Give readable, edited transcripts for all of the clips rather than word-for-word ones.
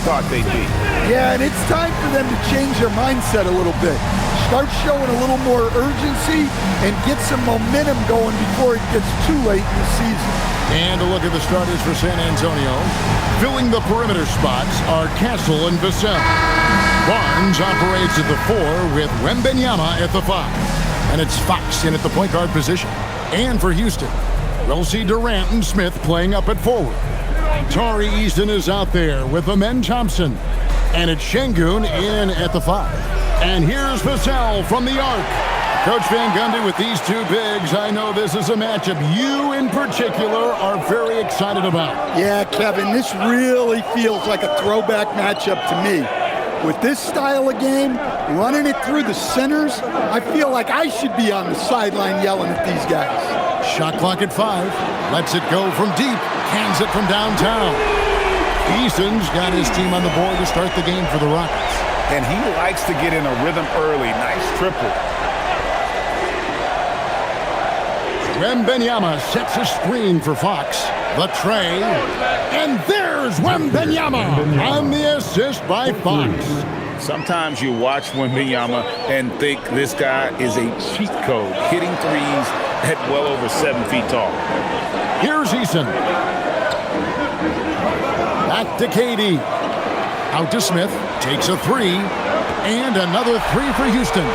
thought they'd be. Yeah, and it's time for them to change their mindset a little bit. Start showing a little more urgency and get some momentum going before it gets too late in the season. And a look at the starters for San Antonio. Filling the perimeter spots are Castle and Vassell. Barnes operates at the 4 with Wembanyama at the 5. And it's Fox in at the point guard position. And for Houston, we'll see Durant and Smith playing up at forward. Tari Eason is out there with Amen Thompson. And it's Şengün in at the 5. And here's Vassell from the arc. Coach Van Gundy, with these two bigs, I know this is a matchup you in particular are very excited about. Yeah, Kevin, this really feels like a throwback matchup to me. With this style of game, running it through the centers, I feel like I should be on the sideline yelling at these guys. Shot clock at 5. Lets it go from deep. Cans it from downtown. Eason's got his team on the board to start the game for the Rockets. And he likes to get in a rhythm early. Nice triple. Wembanyama sets a screen for Fox. The tray. And there's Wembanyama on the assist by Fox. Sometimes you watch Wembanyama and think this guy is a cheat code, hitting threes at well over 7 feet tall. Here's Eason. Back to KD. Out to Smith. Takes a 3. And another 3 for Houston.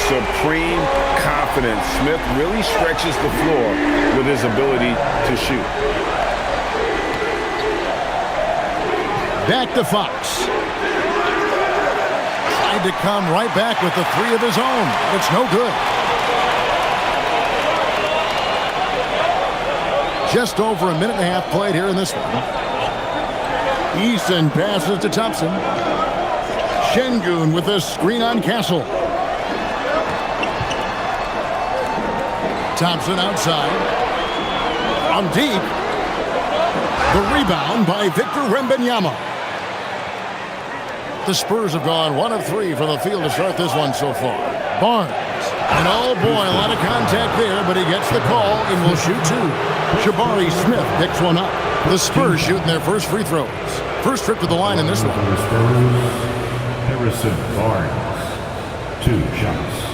Supreme confidence. Smith really stretches the floor with his ability to shoot. Back to Fox. Tried to come right back with the 3 of his own. It's no good. Just over a minute and a half played here in this one. Eason passes to Thompson. Şengün with a screen on Castle. Thompson outside. On deep. The rebound by Victor Wembanyama. The Spurs have gone 1 of 3 from the field to start this one so far. Barnes. And oh boy, a lot of contact there, but he gets the call and will shoot 2. Jabari Smith picks one up. The Spurs shooting their first free throws. First trip to the line in this one. Harrison Barnes, 2 shots.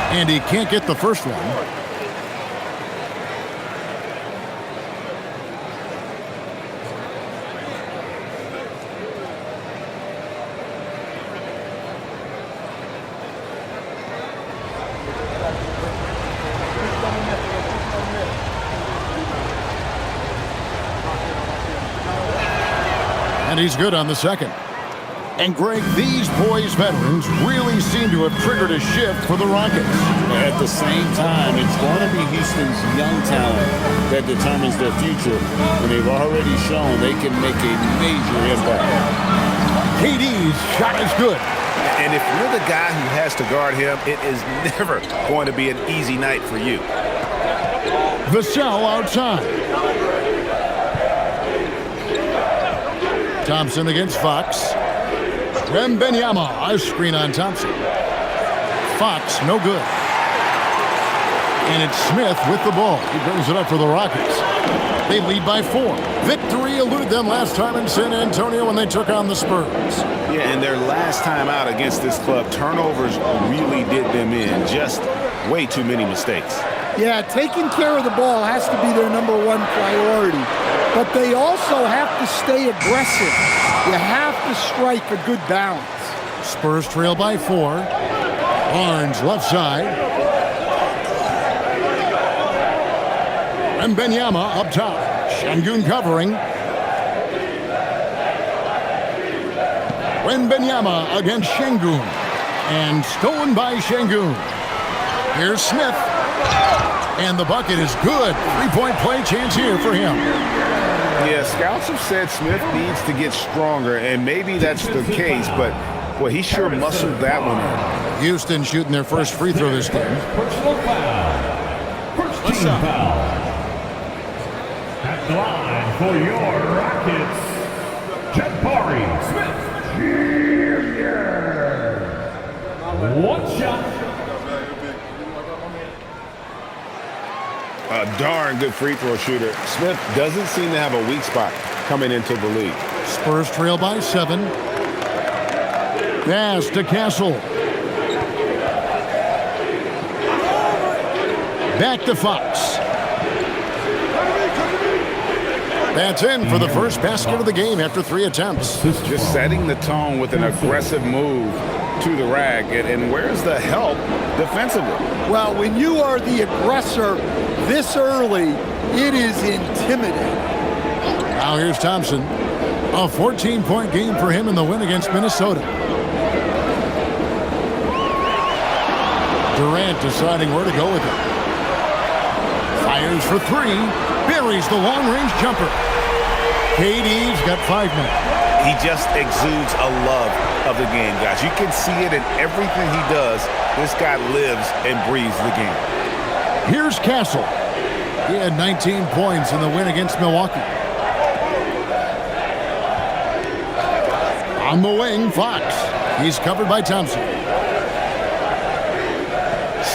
And he can't get the first one. And he's good on the second. And Greg, these boys veterans really seem to have triggered a shift for the Rockets. At the same time, it's going to be Houston's young talent that determines their future, when they've already shown they can make a major impact. KD's shot is good. And if you're the guy who has to guard him, it is never going to be an easy night for you. Vassell outside. Thompson against Fox. Wembanyama, a screen on Thompson. Fox, no good. And it's Smith with the ball. He brings it up for the Rockets. They lead by 4. Victory eluded them last time in San Antonio when they took on the Spurs. Yeah, and their last time out against this club, turnovers really did them in. Just way too many mistakes. Yeah, taking care of the ball has to be their #1 priority. But they also have to stay aggressive. You have to strike a good balance. Spurs trail by 4. Barnes left side. Wembanyama up top. Şengün covering. Wembanyama against Şengün. And stolen by Şengün. Here's Smith. And the bucket is good. 3-point play chance here for him. Yeah, scouts have said Smith needs to get stronger, and maybe that's the case, but, boy, he sure muscled that one in. Houston shooting their first free throw this game. First team foul. At the line for your Rockets, Jabari Smith One shot. A darn good free throw shooter. Smith doesn't seem to have a weak spot coming into the league. Spurs trail by 7. Pass to Castle. Back to Fox. That's in for the first basket of the game after 3 attempts. Just setting the tone with an aggressive move to the rack. And where's the help defensively? Well, when you are the aggressor this early, it is intimidating. Now here's Thompson. A 14-point game for him in the win against Minnesota. Durant deciding where to go with it. Fires for 3. Buries the long-range jumper. KD's got 5 men. He just exudes a love of the game, guys. You can see it in everything he does. This guy lives and breathes the game. Here's Castle. He had 19 points in the win against Milwaukee. On the wing, Fox. He's covered by Thompson.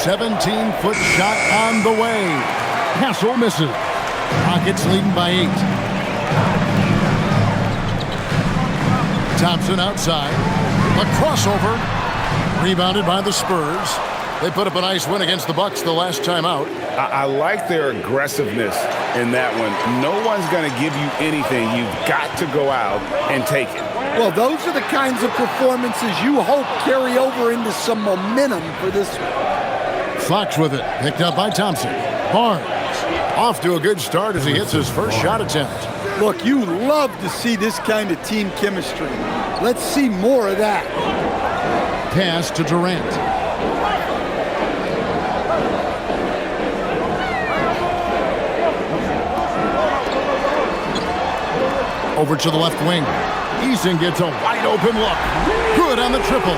17-foot shot on the way. Castle misses. Rockets leading by 8. Thompson outside. A crossover. Rebounded by the Spurs. They put up a nice win against the Bucks the last time out. I like their aggressiveness in that one. No one's going to give you anything. You've got to go out and take it. Well, those are the kinds of performances you hope carry over into some momentum for this one. Fox with it. Picked up by Thompson. Barnes off to a good start as he hits his first shot attempt. Look, you love to see this kind of team chemistry. Let's see more of that. Pass to Durant. Over to the left wing. Eason gets a wide open look. Good on the triple.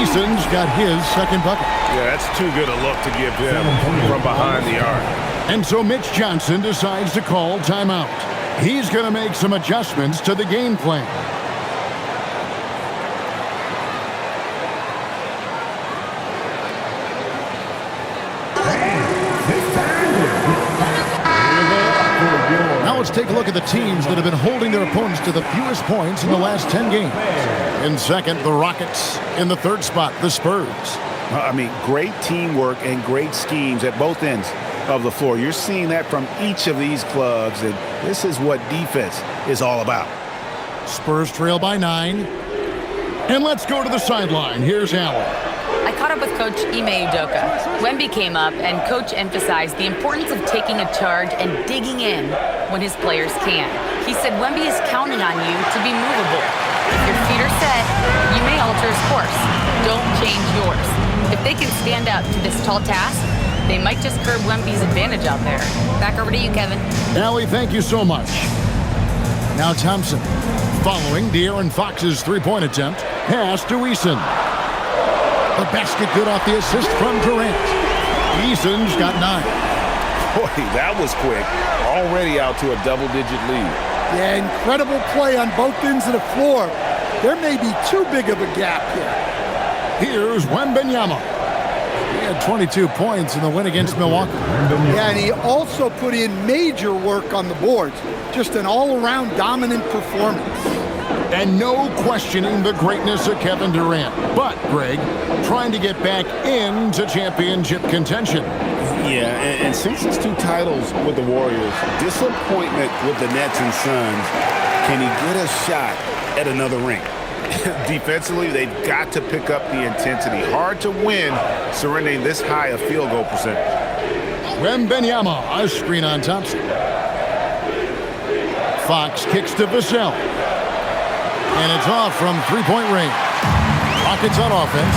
Eason's got his second bucket. Yeah, that's too good a look to give him from behind the arc. And so Mitch Johnson decides to call timeout. He's going to make some adjustments to the game plan. Now let's take a look at the teams that have been holding their opponents to the fewest points in the last 10 games. In second, the Rockets. In the third spot, the Spurs. I mean, great teamwork and great schemes at both ends of the floor. You're seeing that from each of these clubs, and this is what defense is all about. Spurs trail by 9. And let's go to the sideline. Here's Allen. I caught up with Coach Ime Udoka. Wemby came up, and Coach emphasized the importance of taking a charge and digging in when his players can. He said Wemby is counting on you to be movable. If your feet are set, you may alter his course. Don't change yours. If they can stand up to this tall task, they might just curb Wemby's advantage out there. Back over to you, Kevin. Allie, thank you so much. Now Thompson, following De'Aaron Fox's three-point attempt, pass to Eason. The basket good off the assist from Durant. Eason's got 9. Boy, that was quick. Already out to a double-digit lead. Yeah, incredible play on both ends of the floor. There may be too big of a gap here. Here's Wembanyama. He had 22 points in the win against Milwaukee. Yeah, and he also put in major work on the boards. Just an all-around dominant performance. And no questioning the greatness of Kevin Durant. But, Greg, trying to get back into championship contention. Yeah, and since his 2 titles with the Warriors, disappointment with the Nets and Suns, can he get a shot at another ring? Defensively, they've got to pick up the intensity. Hard to win surrendering this high a field goal percentage. Wembanyama, a screen on Thompson. Fox kicks to Vassell. And it's off from three-point range. Rockets on offense.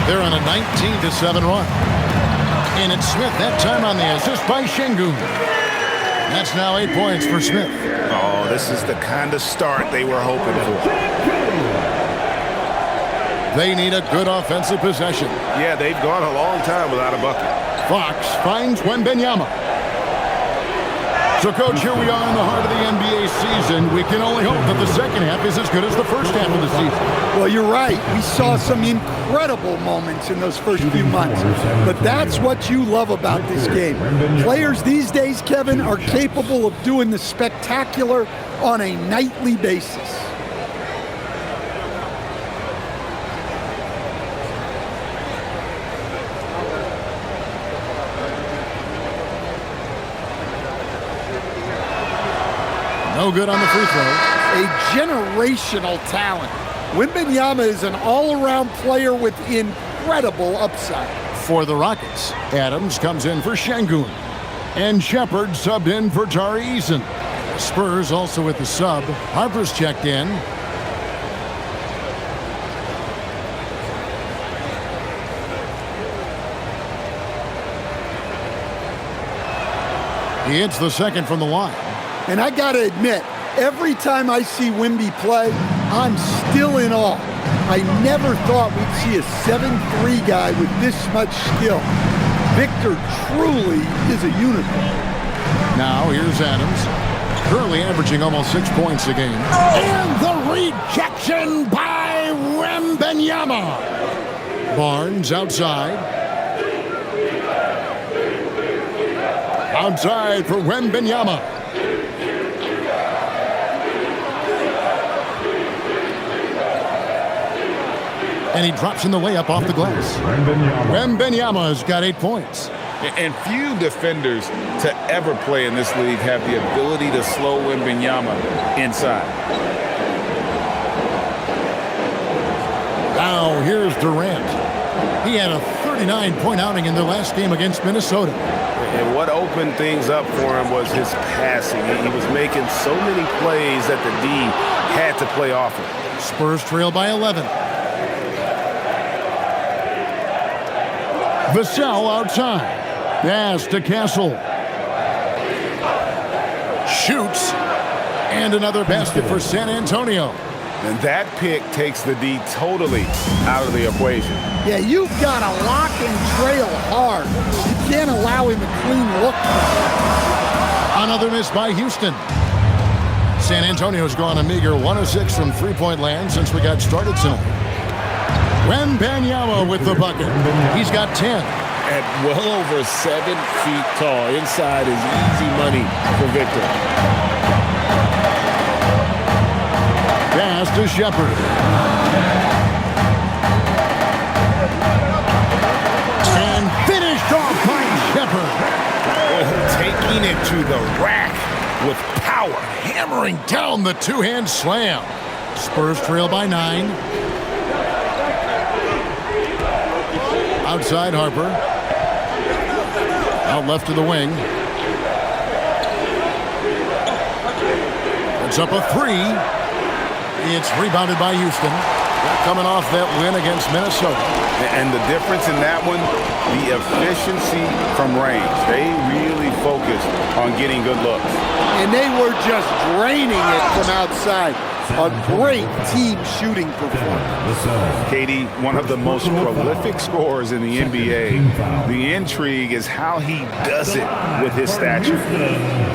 They're on a 19-7 run. And it's Smith, that time on the assist by Şengün. That's now 8 points for Smith. Oh, this is the kind of start they were hoping for. They need a good offensive possession. Yeah, they've gone a long time without a bucket. Fox finds Wembanyama. So, Coach, here we are in the heart of the NBA season. We can only hope that the second half is as good as the first half of the season. Well, you're right. We saw some incredible moments in those first few months. But that's what you love about this game. Players these days, Kevin, are capable of doing the spectacular on a nightly basis. No good on the free throw. A generational talent. Wembanyama is an all-around player with incredible upside. For the Rockets, Adams comes in for Şengün. And Shepard subbed in for Tari Eason. Spurs also with the sub. Harper's checked in. He hits the second from the line. And I got to admit, every time I see Wemby play, I'm still in awe. I never thought we'd see a 7'3" guy with this much skill. Victor truly is a unicorn. Now here's Adams, currently averaging almost 6 points a game. And the rejection by Wembanyama. Barnes outside. Outside for Wembanyama. And he drops in the layup off the glass. Wembanyama's got 8 points. And few defenders to ever play in this league have the ability to slow Wembanyama inside. Now here's Durant. He had a 39-point outing in their last game against Minnesota. And what opened things up for him was his passing. He was making so many plays that the D had to play off him. Spurs trail by 11. Vassell outside. Pass to Castle. Shoots. And another basket for San Antonio. And that pick takes the D totally out of the equation. Yeah, you've got to lock and trail hard. You can't allow him a clean look. Another miss by Houston. San Antonio's gone a meager 1 of 6 from three-point land since we got started tonight. Wembanyama with the bucket. He's got 10. At well over 7 feet tall. Inside is easy money for Victor. Pass to Shepard. And finished off by Shepard. Taking it to the rack with power. Hammering down the two-hand slam. Spurs trail by 9. Outside Harper. Out left to the wing. It's up a 3. It's rebounded by Houston. They're coming off that win against Minnesota. And the difference in that one, the efficiency from range. They really focused on getting good looks. And they were just draining it from outside. A great team shooting performance. Katie, one of the most prolific scorers in the NBA. The intrigue is how he does it with his stature.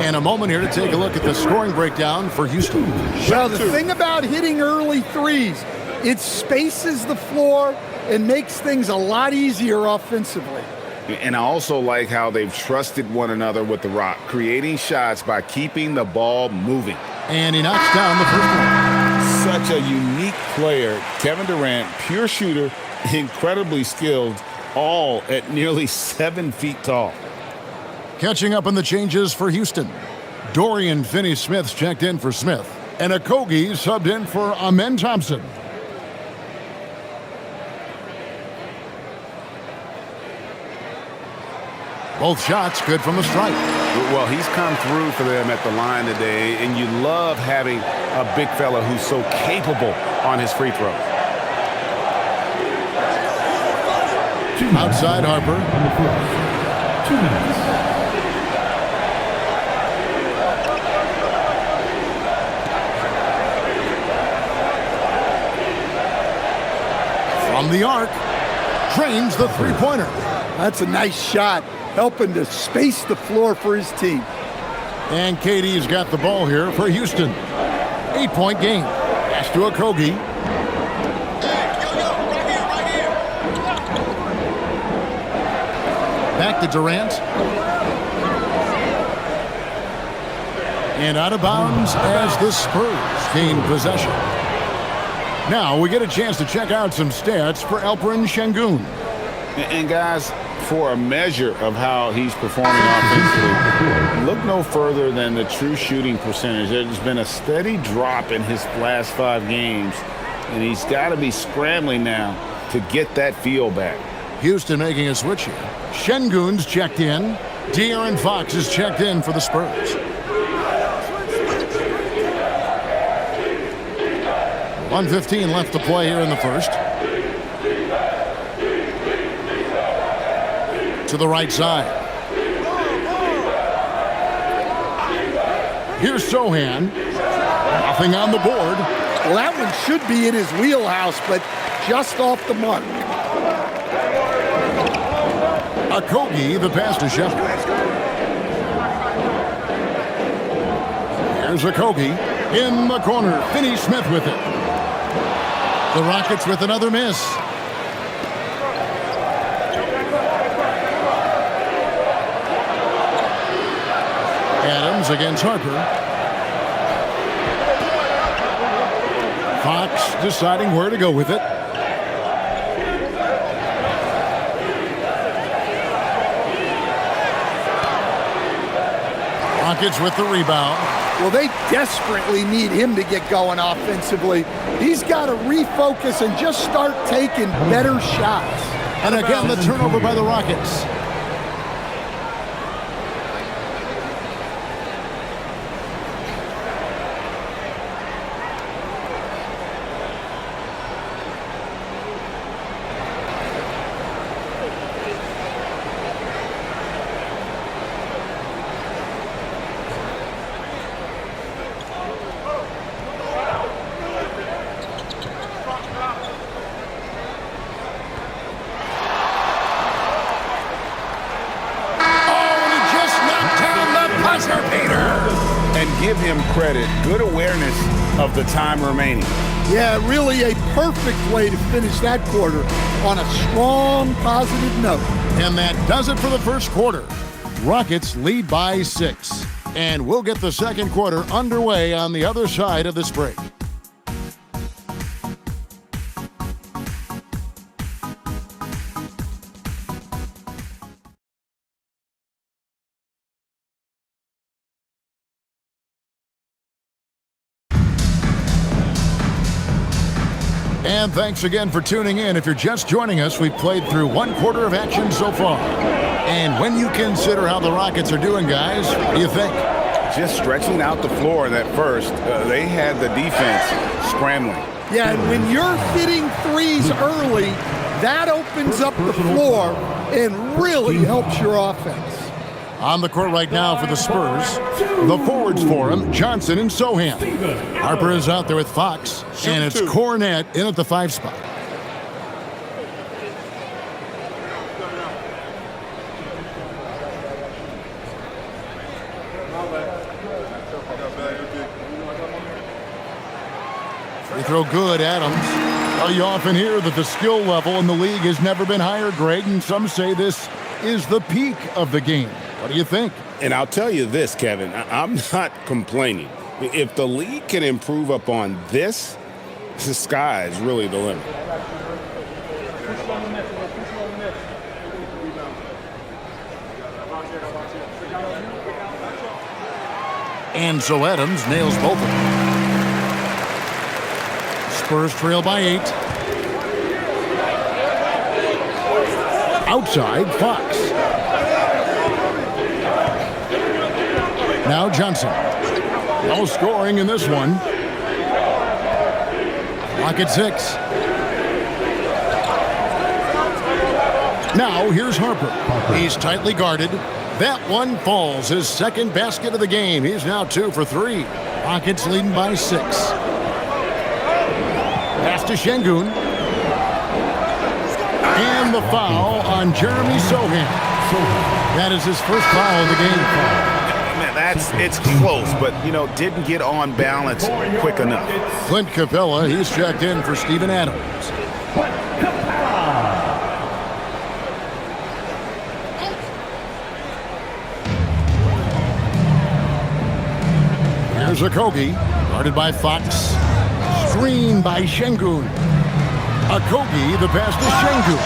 And a moment here to take a look at the scoring breakdown for Houston. Well, the thing about hitting early threes, it spaces the floor and makes things a lot easier offensively. And I also like how they've trusted one another with the rock, creating shots by keeping the ball moving. And he knocks down the first one. Such a unique player. Kevin Durant, pure shooter, incredibly skilled, all at nearly 7 feet tall. Catching up on the changes for Houston. Dorian Finney-Smith's checked in for Smith. And Okogie subbed in for Amen Thompson. Both shots good from the stripe. Well, he's come through for them at the line today, and you love having a big fella who's so capable on his free throw. Outside Harper. 2 minutes. From the arc, drains the three-pointer. That's a nice shot, helping to space the floor for his team. And KD's got the ball here for Houston. 8-point game. Pass to Okogie. Back to Durant. And out of bounds as the Spurs gain possession. Now we get a chance to check out some stats for Alperen Şengün. And guys, for a measure of how he's performing offensively, look no further than the true shooting percentage. There's been a steady drop in his last 5 games, and he's got to be scrambling now to get that feel back. Houston making a switch here. Şengün's checked in. De'Aaron Fox is checked in for the Spurs. 1:15 left to play here in the first. To the right side. Here's Sohan. Nothing on the board. Well, that one should be in his wheelhouse, but just off the mark. Okogie, the pass to Shepard. Here's Okogie. In the corner. Finney-Smith with it. The Rockets with another miss. Adams against Harper. Fox deciding where to go with it. Rockets with the rebound. Well, they desperately need him to get going offensively. He's got to refocus and just start taking better shots. And again, the turnover by the Rockets. And give him credit. Good awareness of the time remaining. Yeah, really a perfect way to finish that quarter on a strong, positive note. And that does it for the first quarter. Rockets lead by 6. And we'll get the second quarter underway on the other side of this break. And thanks again for tuning in. If you're just joining us, we've played through 1 quarter of action so far. And when you consider how the Rockets are doing, guys, what do you think? Just stretching out the floor in that first, they had the defense scrambling. Yeah, and when you're hitting threes early, that opens up the floor and really helps your offense. On the court right now for the Spurs, the forwards for him, Johnson and Sohan. Harper is out there with Fox, and it's Cornette in at the 5 spot. Free throw good, Adams. Well, you often hear that the skill level in the league has never been higher, Greg, and some say this is the peak of the game. What do you think? And I'll tell you this, Kevin, I'm not complaining. If the league can improve upon this, the sky is really the limit. And so Adams nails both of them. Spurs trail by 8. Outside, Fox. Now Johnson. No scoring in this one. Clock at 6. Now here's Harper. He's tightly guarded. That one falls. His second basket of the game. He's now 2 for 3. Rockets leading by 6. Pass to Şengün. And the foul on Jeremy Sohan. That is his first foul of the game. Yeah, it's close, but, didn't get on balance quick enough. Clint Capella, he's checked in for Steven Adams. Here's Okogie, guarded by Fox. Screen by Şengün. Okogie, the pass to Şengün.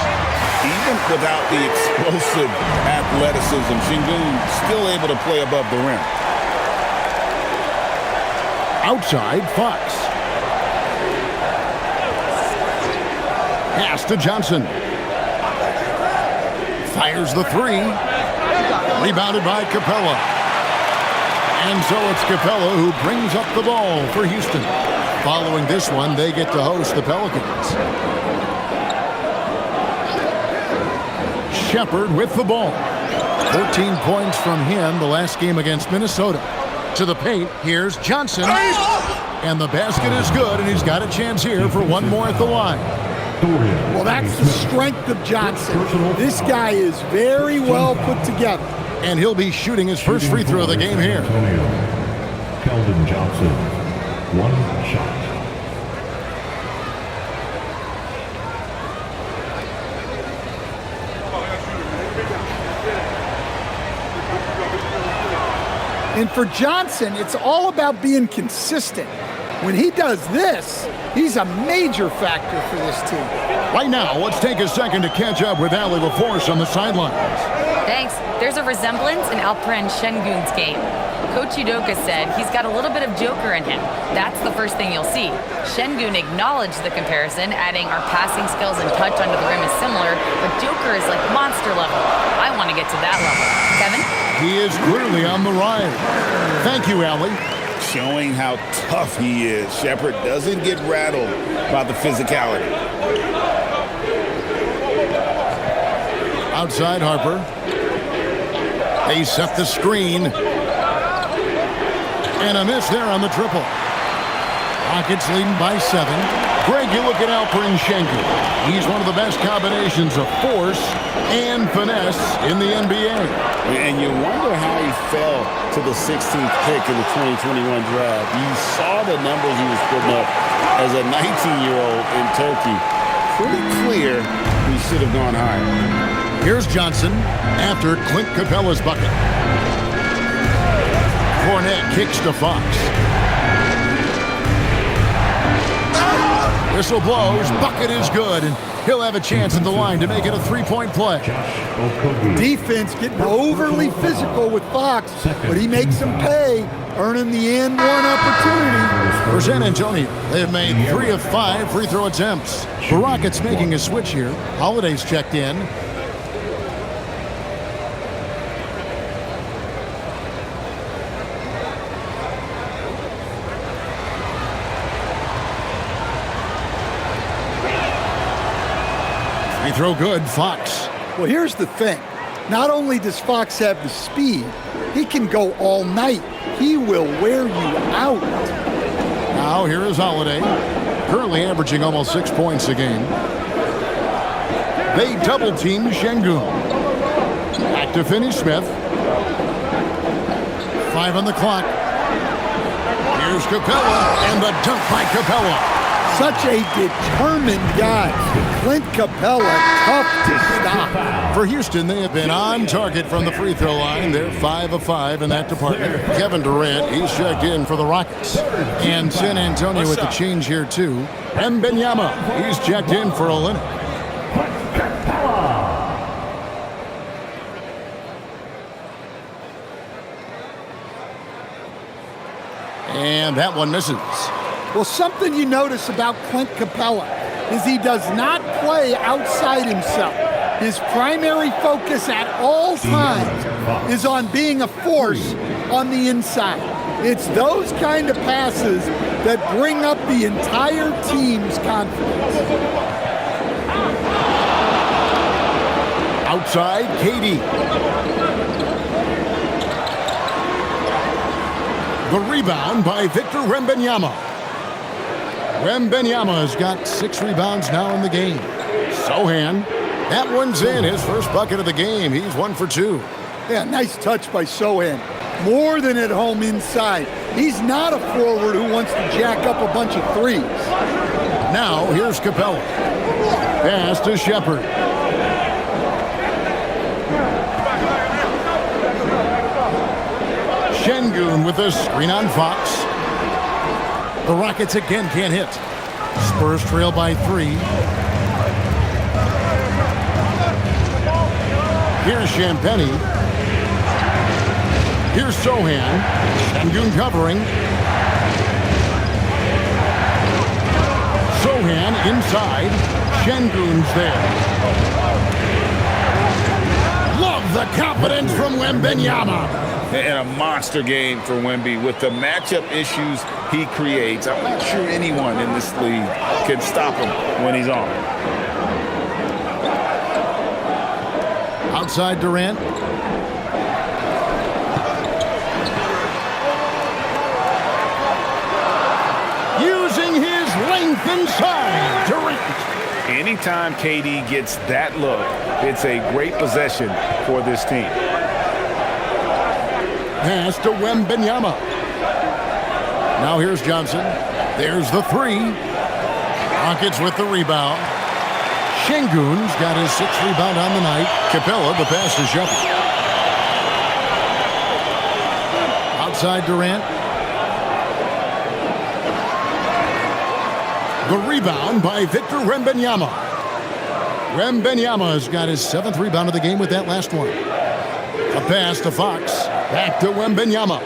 Even without the explosive athleticism, Şengün still able to play above the rim. Outside, Fox. Pass to Johnson. Fires the three. Rebounded by Capella. And so it's Capella who brings up the ball for Houston. Following this one, they get to host the Pelicans. Shepard with the ball. 14 points from him the last game against Minnesota. To the paint, here's Johnson. And the basket is good, and he's got a chance here for one more at the line. Well, that's the strength of Johnson. This guy is very well put together. And he'll be shooting his first free throw of the game here. Keldon Johnson, one shot. And for Johnson, it's all about being consistent. When he does this, he's a major factor for this team. Right now, let's take a second to catch up with Ali LaForce on the sidelines. Thanks. There's a resemblance in Alperen Şengün's game. Coach Udoka said he's got a little bit of Joker in him. That's the first thing you'll see. Şengün acknowledged the comparison, adding our passing skills and touch under the rim is similar, but Joker is like monster level. I want to get to that level. Kevin? He is clearly on the rise. Thank you, Ali. Showing how tough he is. Shepard doesn't get rattled by the physicality. Outside Harper. They set the screen. And a miss there on the triple. Rockets leading by 7. Greg, you look at Alperen Şengün. He's one of the best combinations of force and finesse in the NBA. And you wonder how he fell to the 16th pick in the 2021 draft. You saw the numbers he was putting up as a 19-year-old in Turkey. Pretty clear he should have gone higher. Here's Johnson after Clint Capella's bucket. Hornet kicks to Fox. Whistle blows, bucket is good, and he'll have a chance at the line to make it a three-point play. Defense getting overly physical with Fox, but he makes them pay, earning the and one opportunity. For San Antonio, they have made 3 of 5 free throw attempts. The Rockets making a switch here. Holiday's checked in. Free throw good, Fox. Well, here's the thing. Not only does Fox have the speed, he can go all night. He will wear you out. Now here is Holiday, currently averaging almost 6 points a game. They double team Şengün. Back to Finney-Smith. 5 on the clock. Here's Capella, and the dunk by Capella. Such a determined guy. Clint Capella, tough to stop. For Houston, they have been on target from the free throw line. They're 5 of 5 in that department. Kevin Durant, he's checked in for the Rockets. And San Antonio with the change here, too. Wembanyama, he's checked in for Olynyk. And that one misses. Well, something you notice about Clint Capella is he does not play outside himself. His primary focus at all times is on being a force on the inside. It's those kind of passes that bring up the entire team's confidence. Outside, KD. The rebound by Victor Wembanyama. Wembanyama has got 6 rebounds now in the game. Sohan, that one's in, his first bucket of the game. He's 1 for 2. Yeah, nice touch by Sohan. more than at home inside. He's not a forward who wants to jack up a bunch of threes. Now, here's Capella. Pass to Shepard. Şengün with a screen on Fox. The Rockets again can't hit. Spurs trail by 3. Here's Champagny. Here's Sohan. Şengün covering. Sohan inside. Şengün's there. Love the confidence from Wembanyama. And a monster game for Wemby with the matchup issues he creates. I'm not sure anyone in this league can stop him when he's on. Outside Durant. Using his length inside. Durant. Anytime KD gets that look, it's a great possession for this team. Pass to Wembanyama. Now here's Johnson. There's the 3. Rockets with the rebound. Şengün's got his 6th rebound on the night. Capella, the pass to Shepard. Outside Durant. The rebound by Victor Wembanyama. Wembanyama's got his 7th rebound of the game with that last one. A pass to Fox. Back to Wembanyama.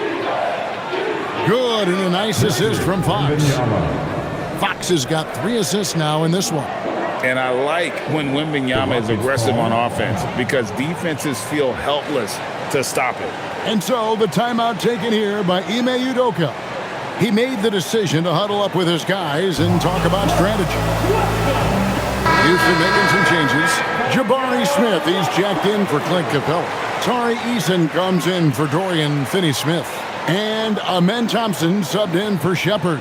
Good, and a nice assist from Fox. Fox has got 3 assists now in this one. And I like when Wembanyama is aggressive on offense because defenses feel helpless to stop it. And so the timeout taken here by Ime Udoka. He made the decision to huddle up with his guys and talk about strategy. Houston making some changes. Jabari Smith, he's jacked in for Clint Capella. Tari Eason comes in for Dorian Finney-Smith. And Amen Thompson subbed in for Shepard.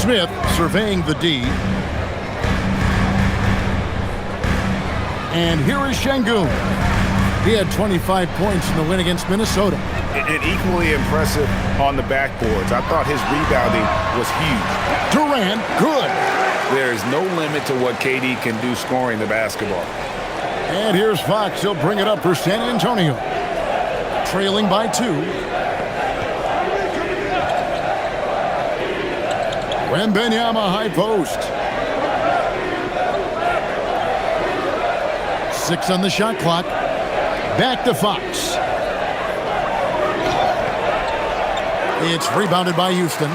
Smith surveying the D. And here is Şengün. He had 25 points in the win against Minnesota. And equally impressive on the backboards. I thought his rebounding was huge. Durant, good. There's no limit to what KD can do scoring the basketball. And here's Fox. He'll bring it up for San Antonio. Trailing by 2. Wembanyama high post. 6 on the shot clock. Back to Fox. It's rebounded by Houston.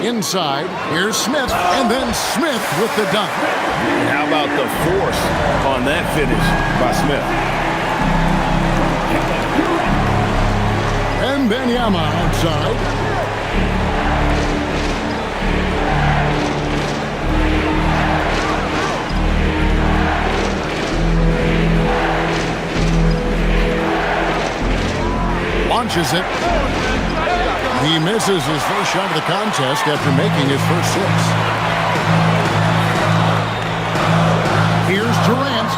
Inside, here's Smith, and then Smith with the dunk. And how about the force on that finish by Smith? Wembanyama outside. Launches it. He misses his first shot of the contest after making his first 6. Here's Durant.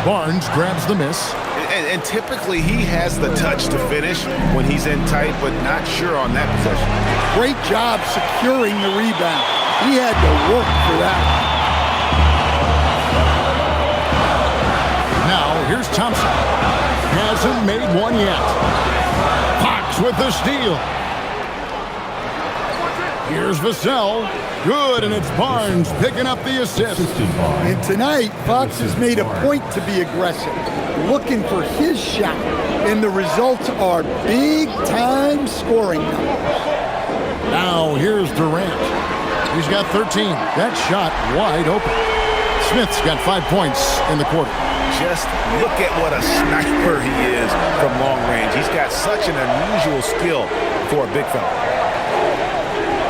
Barnes grabs the miss. And typically he has the touch to finish when he's in tight, but not sure on that possession. Great job securing the rebound. He had to work for that. Now here's Thompson. Hasn't made one yet. Fox with the steal. Here's Vassell. Good, and it's Barnes picking up the assist. And tonight, Fox has made a point to be aggressive, looking for his shot. And the results are big-time scoring numbers. Now here's Durant. He's got 13. That shot wide open. Smith's got 5 points in the quarter. Just look at what a sniper he is from long range. He's got such an unusual skill for a big fella.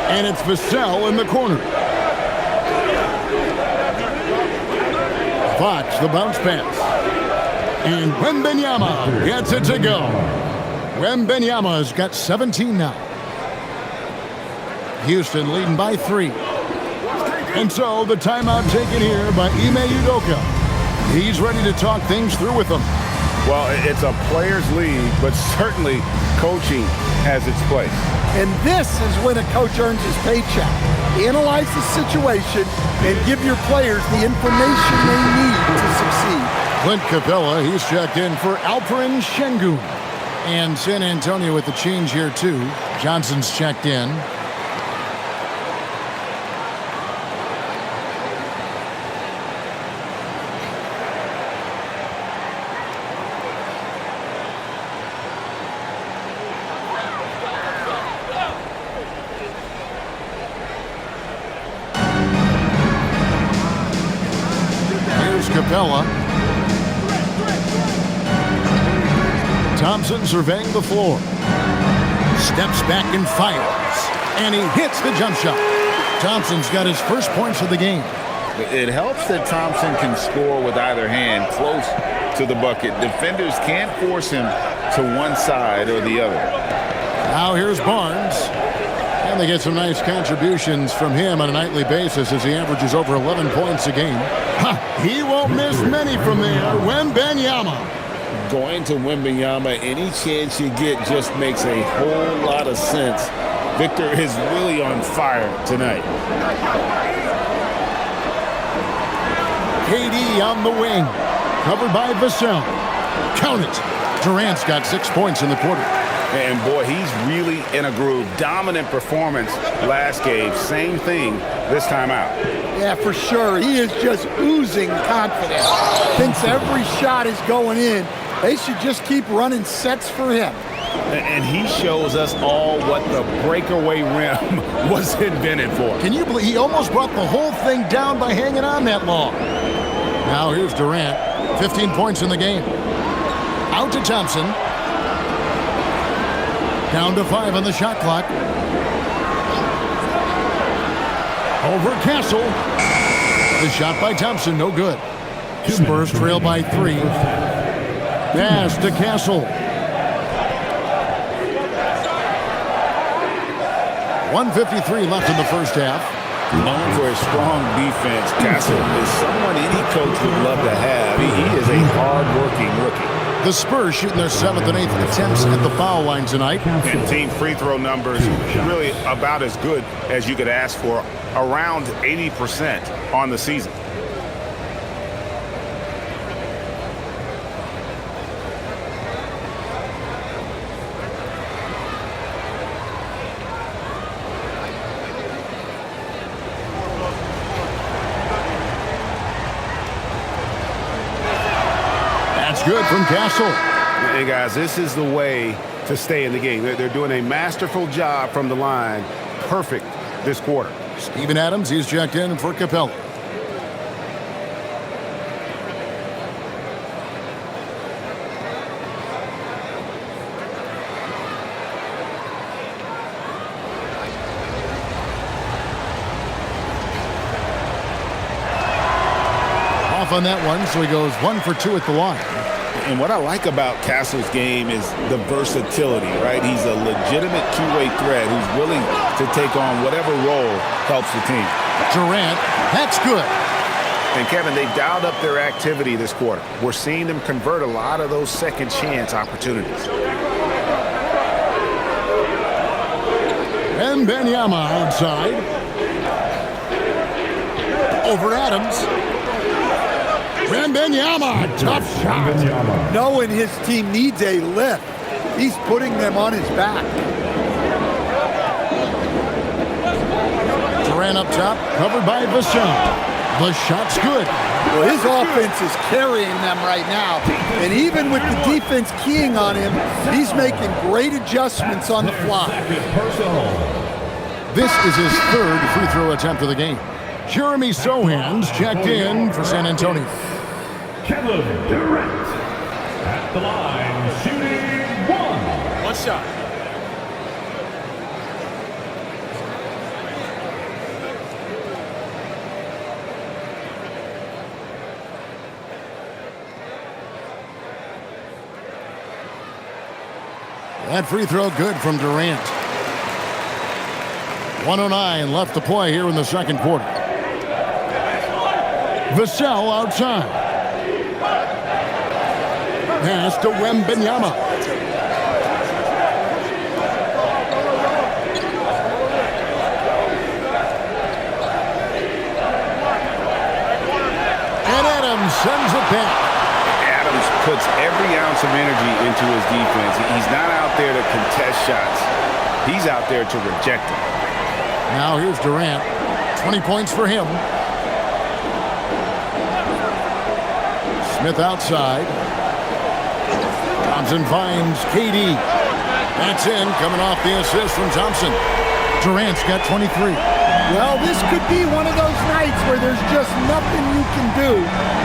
And it's Vassell in the corner. Fox, the bounce pass. And Wembanyama gets it to go. Wembanyama's got 17 now. Houston leading by 3. And so the timeout taken here by Ime Udoka. He's ready to talk things through with them. Well, it's a players' league, but certainly coaching has its place. And this is when a coach earns his paycheck. Analyze the situation and give your players the information they need to succeed. Clint Capella, he's checked in for Alperen Şengün. And San Antonio with the change here, too. Johnson's checked in. Capella. Thompson surveying the floor. Steps back and fires. And he hits the jump shot. Thompson's got his first points of the game. It helps that Thompson can score with either hand close to the bucket. Defenders can't force him to one side or the other. Now here's Barnes. And they get some nice contributions from him on a nightly basis as he averages over 11 points a game. He won't miss many from there. Wembanyama. Going to Wembanyama any chance you get just makes a whole lot of sense. Victor is really on fire tonight. KD on the wing. Covered by Vassell. Count it. Durant's got 6 points in the quarter. And boy, he's really in a groove. Dominant performance last game. Same thing this time out. Yeah, for sure. He is just oozing confidence. Thinks every shot is going in. They should just keep running sets for him. And he shows us all what the breakaway rim was invented for. Can you believe he almost brought the whole thing down by hanging on that long? Now here's Durant. 15 points in the game. Out to Thompson. Down to 5 on the shot clock. Over Castle. The shot by Thompson, no good. Spurs trail by 3. Pass to Castle. 1:53 left in the first half. Known for his strong defense, Castle is someone any coach would love to have. He is a hard-working rookie. The Spurs shooting their 7th and 8th attempts at the foul line tonight. And team free throw numbers really about as good as you could ask for, around 80% on the season. Good from Castle. Hey, guys, this is the way to stay in the game. They're doing a masterful job from the line. Perfect this quarter. Steven Adams, he's checked in for Capella. Off on that one, so he goes 1 for 2 at the line. And what I like about Castle's game is the versatility, right? He's a legitimate two-way threat who's willing to take on whatever role helps the team. Durant, that's good. And Kevin, they dialed up their activity this quarter. We're seeing them convert a lot of those second chance opportunities. And Wembanyama outside. Over Adams. Wembanyama, tough shot. Knowing his team needs a lift, he's putting them on his back. Durant up top, covered by Vassell. The shot's good. Well, his offense is carrying them right now. And even with the defense keying on him, he's making great adjustments on the fly. This is his 3rd free throw attempt of the game. Jeremy Sohan's checked in for San Antonio. Kevin Durant at the line, shooting 1. One shot. That free throw good from Durant. 1:09 left to play here in the second quarter. Vassell outside. Pass to Wembanyama. And Adams sends it back. Adams puts every ounce of energy into his defense. He's not out there to contest shots. He's out there to reject them. Now here's Durant. 20 points for him. Smith outside. Thompson finds KD. That's in, coming off the assist from Thompson. Durant's got 23. Well, this could be one of those nights where there's just nothing you can do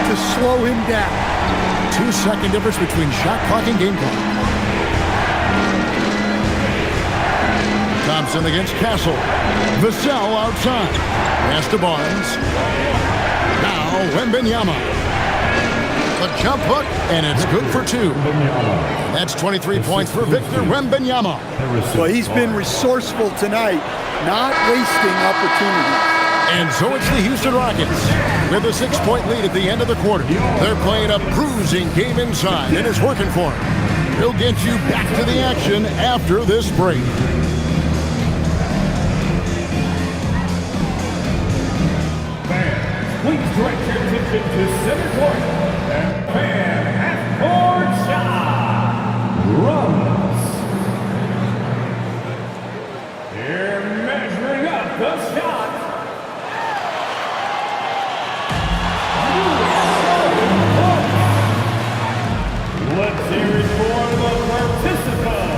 to slow him down. 2-second difference between shot clock and game clock. Thompson against Castle. Vassell outside. Pass to Barnes. Now Wembanyama. The jump hook, and it's good for 2. That's 23 points for Victor Wembanyama. Well, he's been resourceful tonight, not wasting opportunities. And so it's the Houston Rockets with a 6-point lead at the end of the quarter. They're playing a bruising game inside, and it's working for them. We'll get you back to the action after this break. Fans, please direct your attention to center court. And fan half-court shot. Runs. Here measuring up the shot. Let's hear it for the participant.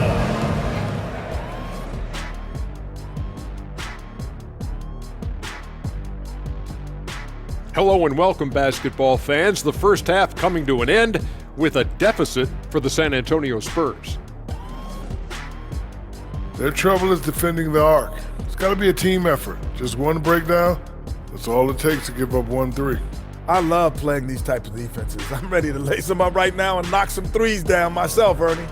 Hello and welcome, basketball fans. The first half coming to an end with a deficit for the San Antonio Spurs. Their trouble is defending the arc. It's got to be a team effort. Just one breakdown, that's all it takes to give up 1-3. I love playing these types of defenses. I'm ready to lace them up right now and knock some threes down myself, Ernie.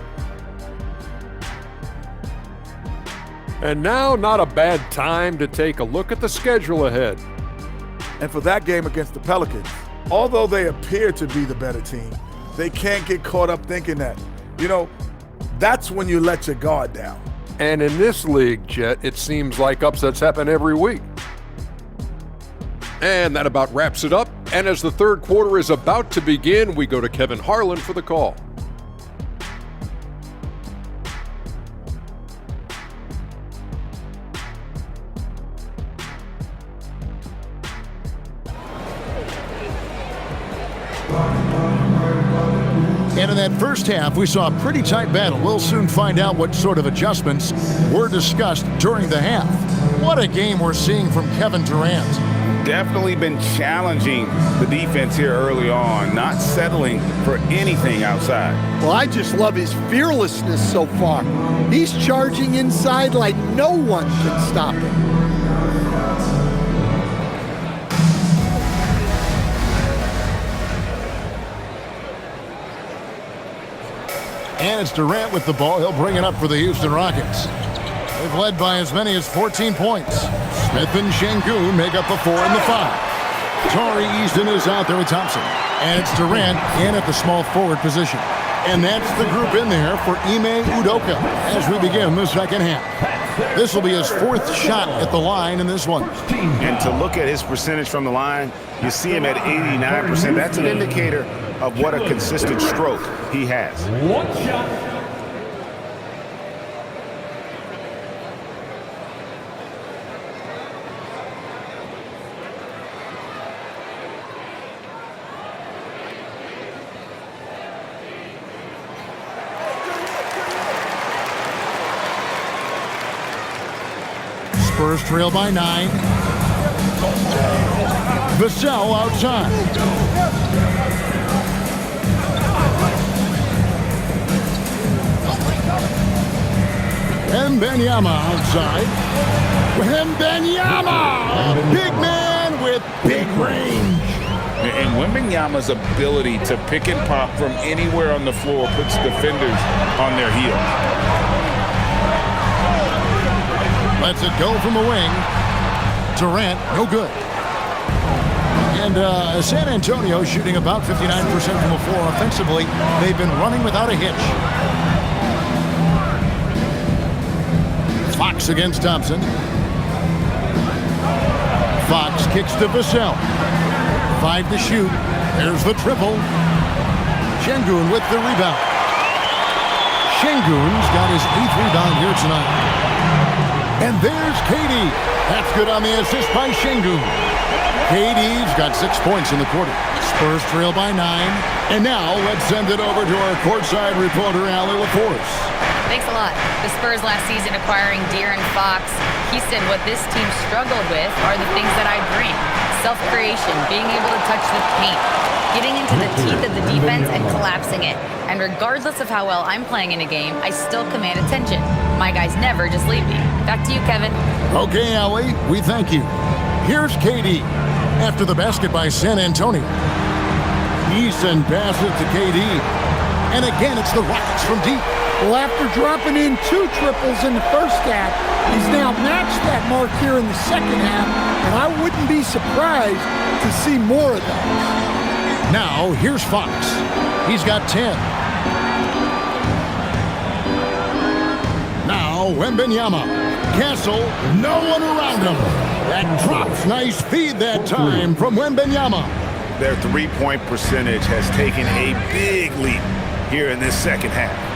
And now, not a bad time to take a look at the schedule ahead. And for that game against the Pelicans, although they appear to be the better team, they can't get caught up thinking that. You know, that's when you let your guard down. And in this league, Jet, it seems like upsets happen every week. And that about wraps it up. And as the third quarter is about to begin, we go to Kevin Harlan for the call. And in that first half, we saw a pretty tight battle. We'll soon find out what sort of adjustments were discussed during the half. What a game we're seeing from Kevin Durant. Definitely been challenging the defense here early on, not settling for anything outside. Well, I just love his fearlessness so far. He's charging inside like no one can stop him. And it's Durant with the ball. He'll bring it up for the Houston Rockets. They've led by as many as 14 points. Smith and Şengün make up the 4 and the 5. Tari Easton is out there with Thompson. And it's Durant in at the small forward position. And that's the group in there for Ime Udoka as we begin the second half. This will be his 4th shot at the line in this one. And to look at his percentage from the line, you see him at 89%. That's an indicator of what a consistent stroke he has. One shot. Spurs trail by 9. Vassell outside. Wembanyama outside. Wembanyama! Big man with big range. And Wembanyama's ability to pick and pop from anywhere on the floor puts defenders on their heels. Lets it go from the wing. Durant, no good. And San Antonio shooting about 59% from the floor offensively. They've been running without a hitch. Fox against Thompson. Fox kicks to Vassell. 5 to shoot. There's the triple. Şengün with the rebound. Şengün's got his 8th rebound here tonight. And there's KD. That's good on the assist by Şengün. KD's got 6 points in the quarter. Spurs trail by 9. And now let's send it over to our courtside reporter, Allie LaForce. Thanks a lot. The Spurs last season acquiring De'Aaron Fox. He said what this team struggled with are the things that I bring. Self-creation, being able to touch the paint, getting into the teeth of the defense and collapsing it. And regardless of how well I'm playing in a game, I still command attention. My guys never just leave me. Back to you, Kevin. Okay, Allie, we thank you. Here's KD after the basket by San Antonio. Eason passes to KD. And again, it's the Rockets from deep. Well, after dropping in 2 triples in the first half, he's now matched that mark here in the second half, and I wouldn't be surprised to see more of that. Now, here's Fox. He's got 10. Now, Wembanyama. Castle, no one around him. That drops. Nice feed that time from Wembanyama. Their three-point percentage has taken a big leap here in this second half.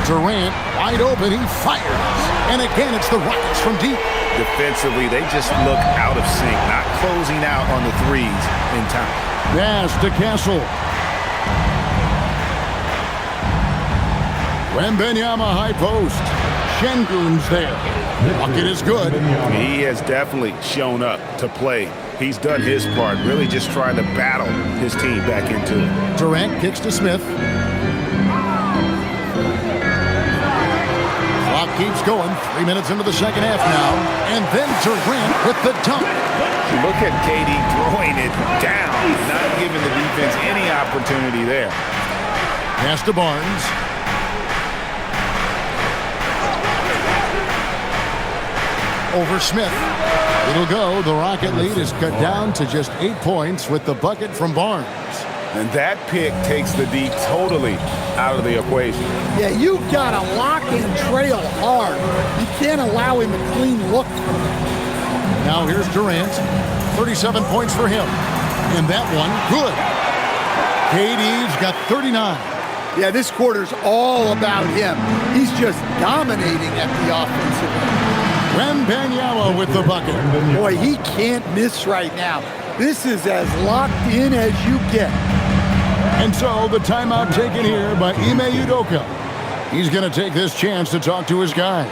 Durant, wide open, he fires. And again, it's the Rockets from deep. Defensively, they just look out of sync, not closing out on the threes in time. Pass to Castle. Wembanyama high post. Şengün's there. Bucket is good. He has definitely shown up to play. He's done his part, really just trying to battle his team back into it. Durant kicks to Smith. Clock keeps going. 3 minutes into the second half now. And then Durant with the dunk. Look at KD throwing it down, not giving the defense any opportunity there. Pass to Barnes. Over Smith. It'll go. The Rocket lead is cut down to just 8 points with the bucket from Barnes. And that pick takes the D totally out of the equation. Yeah, you've got to lock and trail hard. You can't allow him a clean look. Now here's Durant. 37 points for him. And that one, good. KD's got 39. Yeah, this quarter's all about him. He's just dominating at the offensive end. Wembanyama with the bucket. Boy, he can't miss right now. This is as locked in as you get. And so the timeout taken here by Ime Udoka. He's going to take this chance to talk to his guys.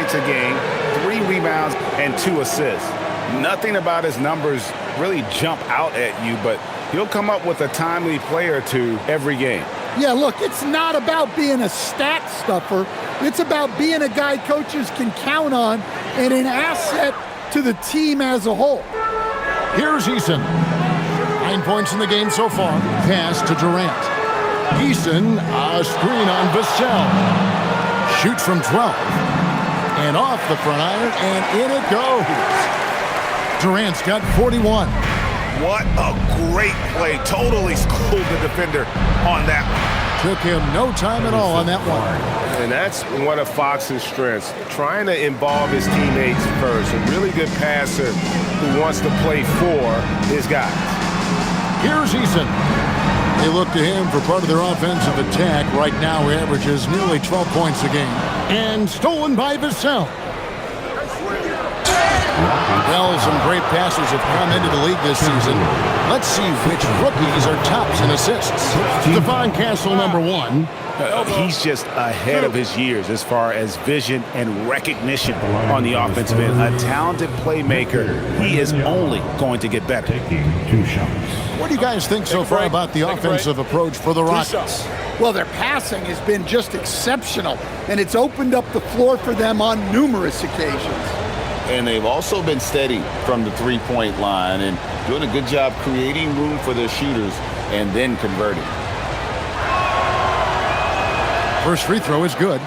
A game, 3 rebounds, and 2 assists. Nothing about his numbers really jump out at you, but he'll come up with a timely play or two every game. Yeah, look, it's not about being a stat stuffer. It's about being a guy coaches can count on and an asset to the team as a whole. Here's Eason. 9 points in the game so far. Pass to Durant. Eason, a screen on Vassell. Shoots from 12. And off the front iron, and in it goes. Durant's got 41. What a great play. Totally schooled the defender on that one. Took him no time at all on that one. And that's one of Fox's strengths, trying to involve his teammates first. A really good passer who wants to play for his guys. Here's Eason. They look to him for part of their offensive attack. Right now, he averages nearly 12 points a game. And stolen by Vassell. Well, some great passes have come into the league this season. Let's see which rookies are tops in assists. Stephon Castle, number 1. He's just ahead of his years as far as vision and recognition on the offensive end. A talented playmaker. He is only going to get better. What do you guys think so far about the offensive approach for the Rockets? Well, their passing has been just exceptional, and it's opened up the floor for them on numerous occasions. And they've also been steady from the three-point line and doing a good job creating room for their shooters and then converting. First free throw is good.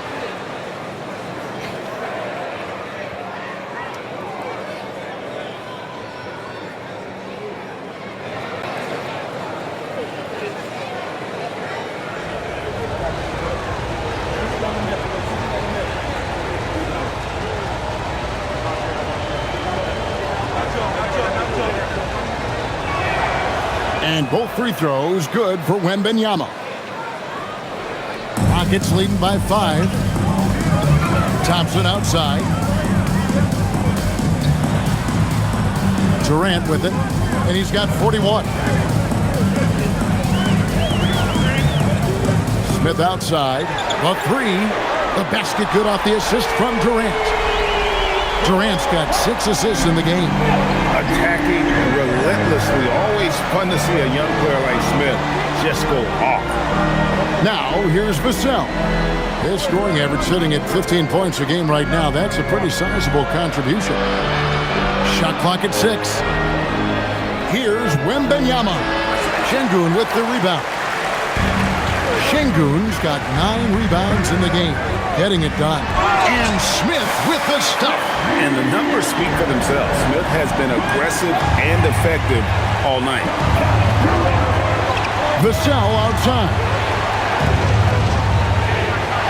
And both free throws good for Wembanyama. Rockets leading by 5. Thompson outside. Durant with it, and he's got 41. Smith outside. The 3. The basket good off the assist from Durant. Durant's got 6 assists in the game. Attacking relentlessly. Always fun to see a young player like Smith just go off. Now, here's Vassell. His scoring average sitting at 15 points a game right now. That's a pretty sizable contribution. Shot clock at 6. Here's Wembanyama. Şengün with the rebound. Şengün's got 9 rebounds in the game. Getting it done. And Smith with the stuff. And the numbers speak for themselves. Smith has been aggressive and effective all night. Vassell outside.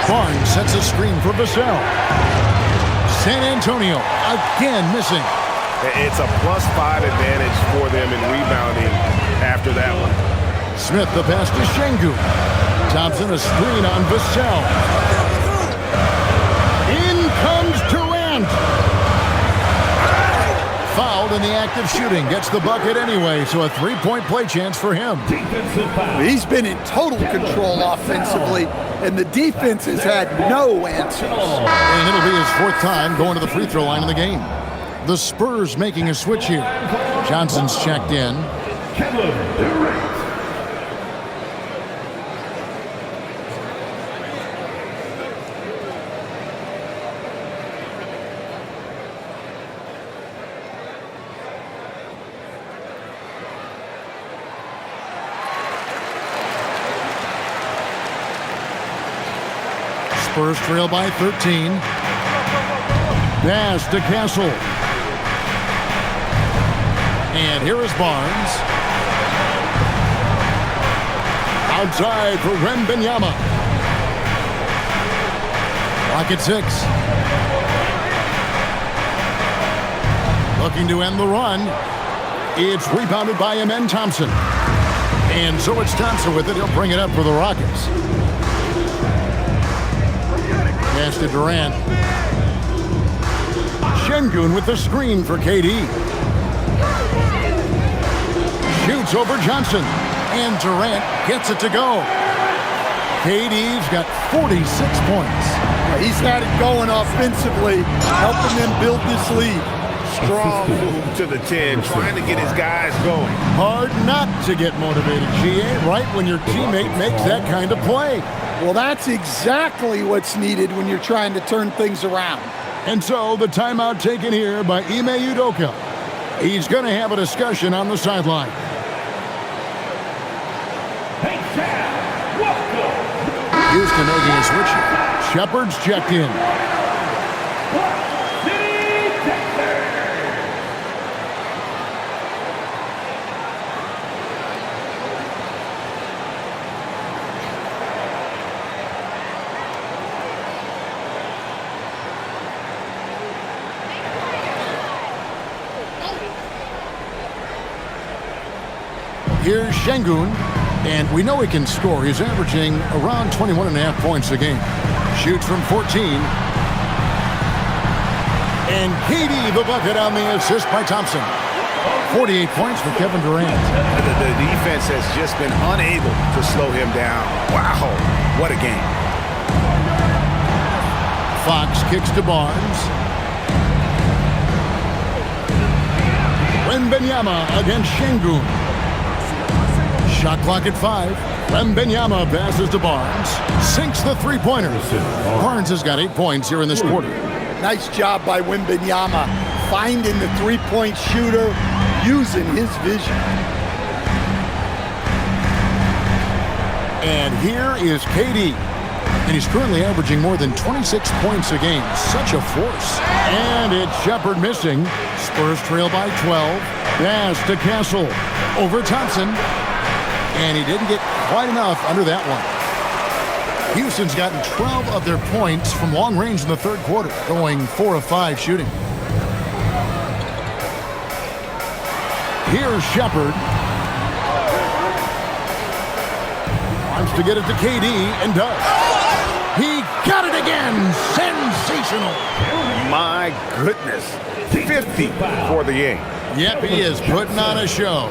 Barnes sets a screen for Vassell. San Antonio again missing. It's a +5 advantage for them in rebounding after that one. Smith the pass to Şengün. Thompson a screen on Vassell. In comes Durant. Fouled in the act of shooting. Gets the bucket anyway, so a 3-point play chance for him. He's been in total control offensively, and the defense has had no answers. And it'll be his 4th time going to the free throw line in the game. The Spurs making a switch here. Johnson's checked in. Spurs trail by 13. Pass to Castle. And here is Barnes. Outside for Wembanyama. Rocket 6. Looking to end the run. It's rebounded by Amen Thompson. And so it's Thompson with it. He'll bring it up for the Rockets. Pass to Durant. Şengün with the screen for KD. Shoots over Johnson. And Durant gets it to go. KD's got 46 points. He's had it going offensively, helping them build this lead. Strong move to the 10, trying to get his guys going. Hard not to get motivated, GA, right when your teammate makes that kind of play. Well, that's exactly what's needed when you're trying to turn things around. And so the timeout taken here by Ime Udoka. He's going to have a discussion on the sideline. Houston making a switch. Shepard's checked in. Here's Şengün, and we know he can score. He's averaging around 21.5 points a game. Shoots from 14. And KD the bucket on the assist by Thompson. 48 points for Kevin Durant. The defense has just been unable to slow him down. Wow. What a game. Fox kicks to Barnes. Wembanyama against Şengün. Shot clock at 5. Wembanyama passes to Barnes. Sinks the three-pointer. Barnes has got 8 points here in this quarter. Nice job by Wembanyama, finding the three-point shooter, using his vision. And here is KD. And he's currently averaging more than 26 points a game. Such a force. And it's Shepherd missing. Spurs trail by 12. Pass to Castle. Over Thompson. And he didn't get quite enough under that one. Houston's gotten 12 of their points from long range in the third quarter, going 4 of 5 shooting. Here's Shepherd. Wants to get it to KD and does. He got it again. Sensational. My goodness. 50 for the game. Yep, he is putting on a show.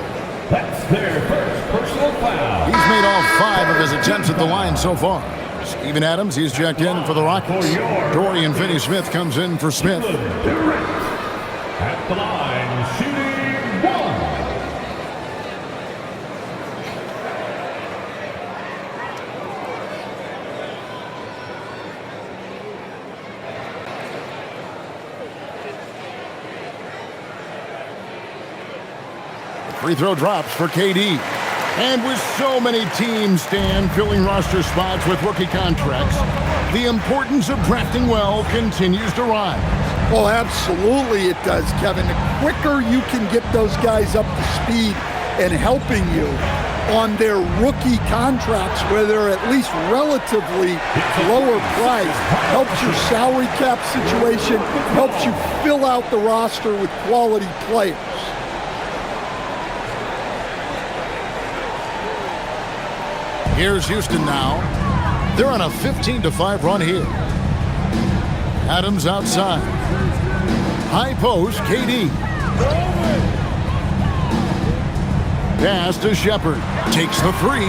That's their first personal foul. He's made all 5 of his attempts at the line so far. Steven Adams, he's checked in for the Rockets. Dorian Finney-Smith comes in for Smith. At the line, shooting 1. Free throw drops for KD. And with so many teams, Stan, filling roster spots with rookie contracts, the importance of drafting well continues to rise. Well, absolutely it does, Kevin. The quicker you can get those guys up to speed and helping you on their rookie contracts where they're at least relatively lower priced, helps your salary cap situation, helps you fill out the roster with quality players. Here's Houston now. They're on a 15-5 run here. Adams outside. High post, KD. Pass to Shepherd. Takes the 3.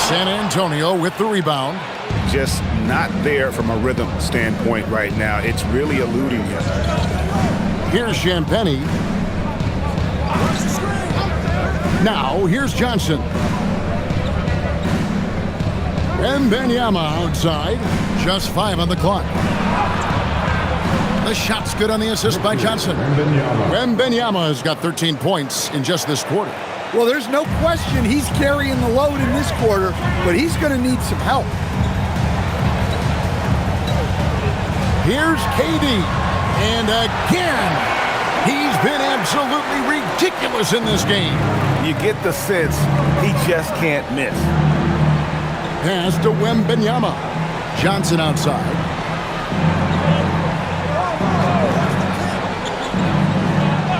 San Antonio with the rebound. Just not there from a rhythm standpoint right now. It's really eluding him. Here's Champagny. Now, here's Johnson. Wembanyama outside. Just 5 on the clock. The shot's good on the assist by Johnson. Wembanyama has got 13 points in just this quarter. Well, there's no question he's carrying the load in this quarter, but he's going to need some help. Here's KD. And again, he's been absolutely ridiculous in this game. You get the sense he just can't miss. Pass to Wembanyama. Johnson outside.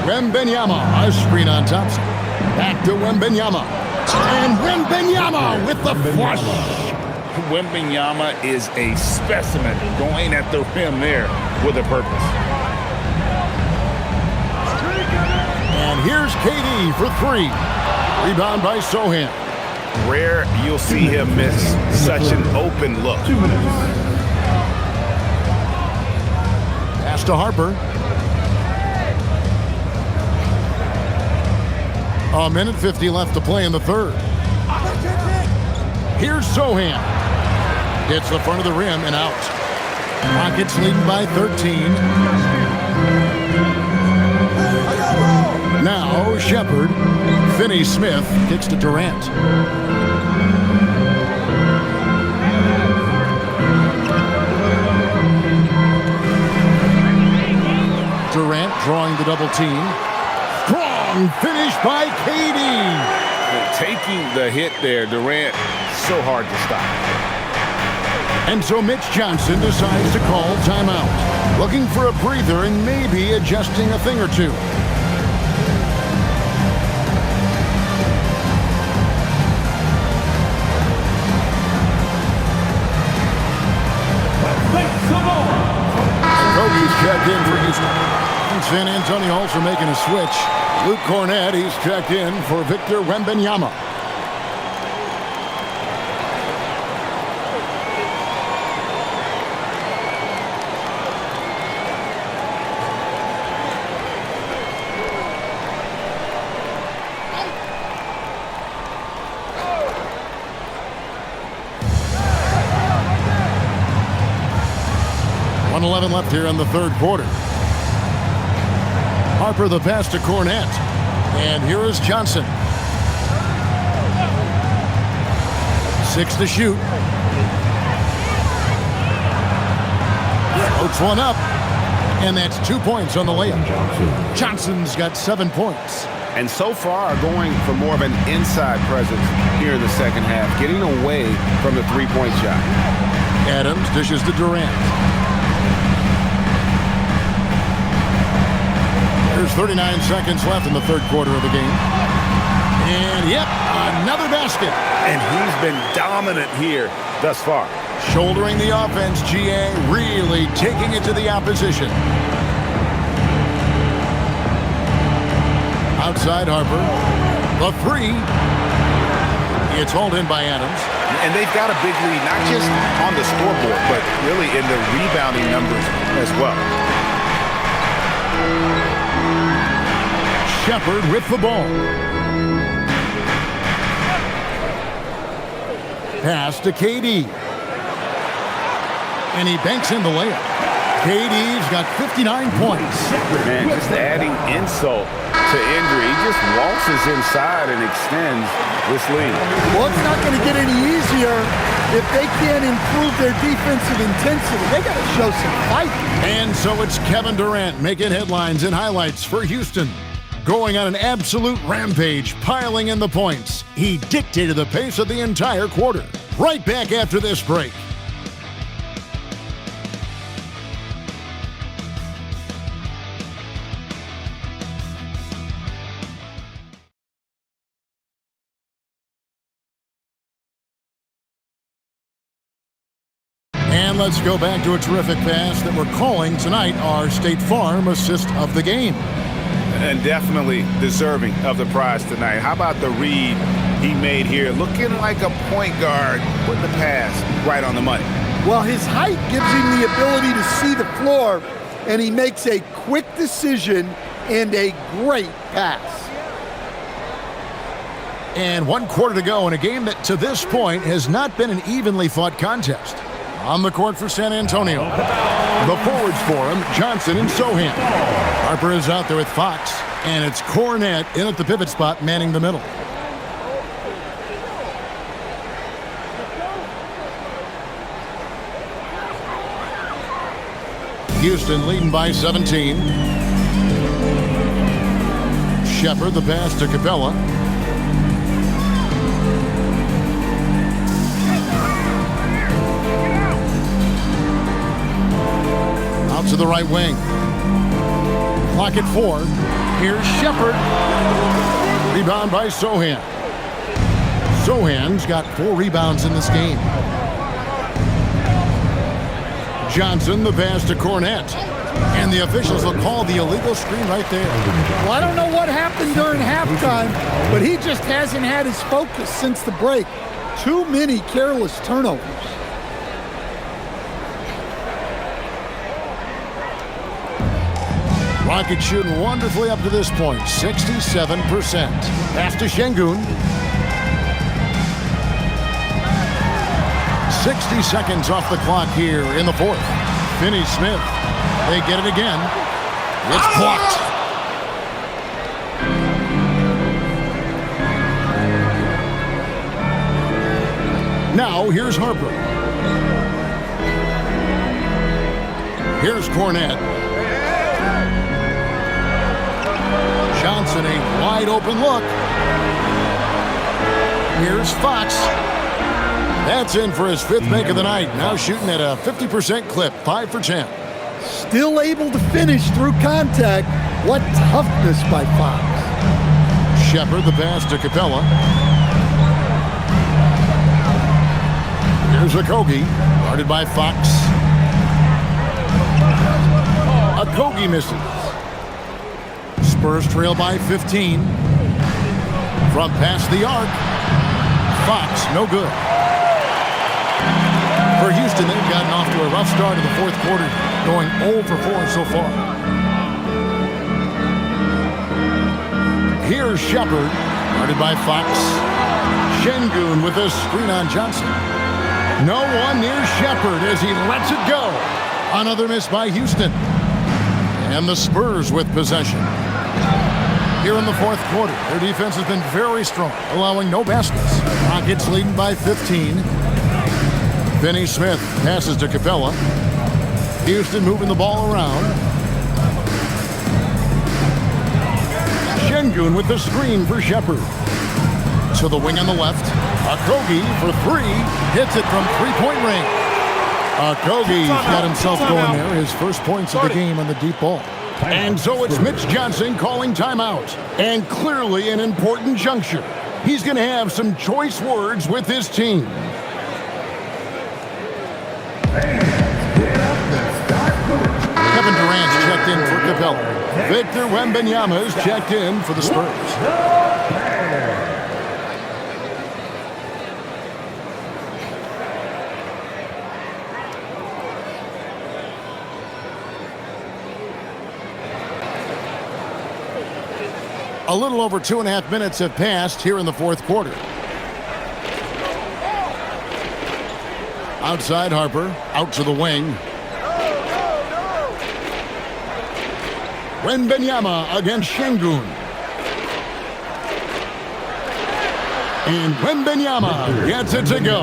Wembanyama, a screen on Thompson. Back to Wembanyama. And Wembanyama with the flush. Wembanyama is a specimen going at the rim there with a purpose. And here's KD for 3. Rebound by Sohan. Rare you'll see him miss such an open look. 2 minutes. Pass to Harper. A minute 50 left to play in the third. Here's Sohan. Hits the front of the rim and out. Rockets leading by 13. Now Shepherd. Finney-Smith kicks to Durant. Durant drawing the double team. Strong finish by KD. Taking the hit there, Durant, so hard to stop. And so Mitch Johnson decides to call timeout. Looking for a breather and maybe adjusting a thing or two. Kobe's checked in for Houston. And San Antonio also making a switch. Luke Cornett, he's checked in for Victor Wembanyama. 1:11 left here in the third quarter. Harper the pass to Cornette. And here is Johnson. 6 to shoot. Floats one up. And that's 2 points on the layup. Johnson's got 7 points. And so far going for more of an inside presence here in the second half, getting away from the three-point shot. Adams dishes to Durant. There's 39 seconds left in the third quarter of the game. And, yep, another basket. And he's been dominant here thus far. Shouldering the offense, GA really taking it to the opposition. Outside Harper. The three. It's hauled in by Adams. And they've got a big lead, not just on the scoreboard, but really in the rebounding numbers as well. Shepherd with the ball. Pass to KD. And he banks in the layup. KD's got 59 points. Man, just adding insult to injury. He just waltzes inside and extends this lead. Well, it's not going to get any easier if they can't improve their defensive intensity. They got to show some fight. And so it's Kevin Durant making headlines and highlights for Houston. Going on an absolute rampage, piling in the points. He dictated the pace of the entire quarter. Right back after this break. And let's go back to a terrific pass that we're calling tonight our State Farm assist of the game. And definitely deserving of the prize tonight. How about the read he made here? Looking like a point guard, putting the pass right on the money. Well, his height gives him the ability to see the floor, and he makes a quick decision and a great pass. And 1 quarter to go in a game that to this point has not been an evenly fought contest. On the court for San Antonio. The forwards for him, Johnson and Sohan. Harper is out there with Fox, and it's Cornette in at the pivot spot, manning the middle. Houston leading by 17. Shepherd the pass to Capella. To the right wing. Clock at 4. Here's Shepherd. Rebound by Sohan. Sohan's got 4 rebounds in this game. Johnson the pass to Cornette. And the officials will call the illegal screen right there. Well, I don't know what happened during halftime, but he just hasn't had his focus since the break. Too many careless turnovers. Rockets shooting wonderfully up to this point, 67%. Pass to Şengün. 60 seconds off the clock here in the fourth. Finney-Smith. They get it again. It's blocked. Now here's Harper. Here's Cornette. Johnson, a wide open look. Here's Fox. That's in for his 5th make of the night. Now shooting at a 50% clip, 5 for 10. Still able to finish through contact. What toughness by Fox. Shepherd the pass to Capella. Here's Okogie, guarded by Fox. Okogie misses. Spurs trail by 15. From past the arc. Fox, no good. For Houston, they've gotten off to a rough start in the fourth quarter, going 0 for 4 so far. Here's Shepherd, guarded by Fox. Şengün with a screen on Johnson. No one near Shepherd as he lets it go. Another miss by Houston. And the Spurs with possession. Here in the fourth quarter, their defense has been very strong, allowing no baskets. Rockets leading by 15. Finney Smith passes to Capella. Houston moving the ball around. Şengün with the screen for Shepherd. To the wing on the left. Okogie for three. Hits it from three-point range. Okogie's got himself going there. His first points of the game on the deep ball. And so it's Mitch Johnson calling timeout. And clearly an important juncture. He's going to have some choice words with his team. Kevin Durant's checked in for Capella. Victor Wembanyama's checked in for the Spurs. A little over 2.5 minutes have passed here in the fourth quarter. Outside Harper, out to the wing. Wembanyama against Şengün. And Wembanyama gets it to go.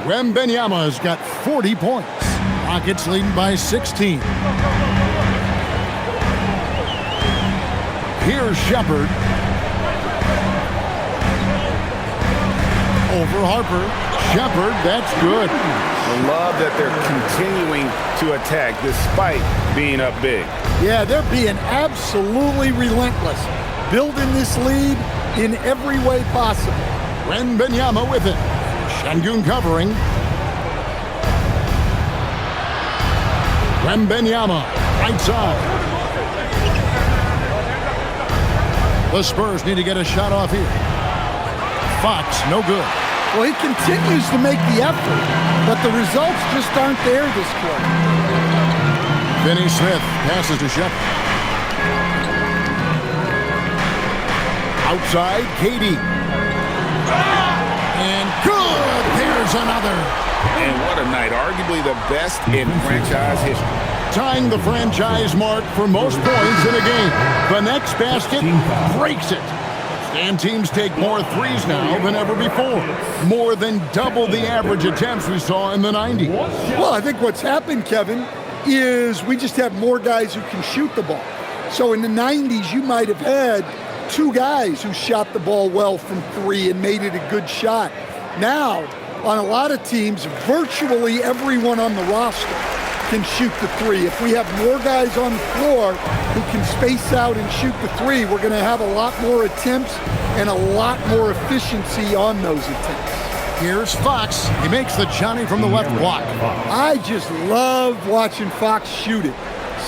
Wembanyama's got 40 points. Rockets leading by 16. Here's Shepherd. Over Harper. Shepherd, that's good. I love that they're continuing to attack despite being up big. Yeah, they're being absolutely relentless. Building this lead in every way possible. Wembanyama with it. Şengün covering. Wembanyama, right side. The Spurs need to get a shot off here. Fox, no good. Well, he continues to make the effort, but the results just aren't there this quarter. Finney Smith passes to Shepherd. Outside, Katie. And good! There's another. And what a night. Arguably the best in franchise history. Tying the franchise mark for most points in a game. The next basket breaks it. And teams take more threes now than ever before. More than double the average attempts we saw in the 90s. Well, I think what's happened, Kevin, is we just have more guys who can shoot the ball. So in the 90s, you might have had two guys who shot the ball well from three and made it a good shot. Now, on a lot of teams, virtually everyone on the roster can shoot the three. If we have more guys on the floor who can space out and shoot the three, we're going to have a lot more attempts and a lot more efficiency on those attempts. Here's Fox. He makes the Johnny from the left block. I just love watching Fox shoot it.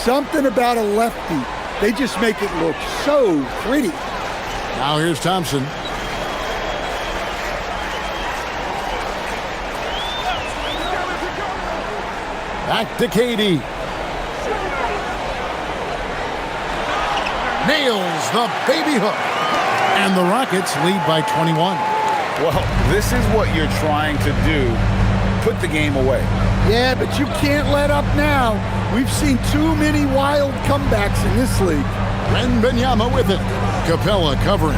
Something about a lefty. They just make it look so pretty. Now here's Thompson. Back to Katie. Nails the baby hook. And the Rockets lead by 21. Well, this is what you're trying to do. Put the game away. Yeah, but you can't let up now. We've seen too many wild comebacks in this league. Wembanyama with it. Capella covering.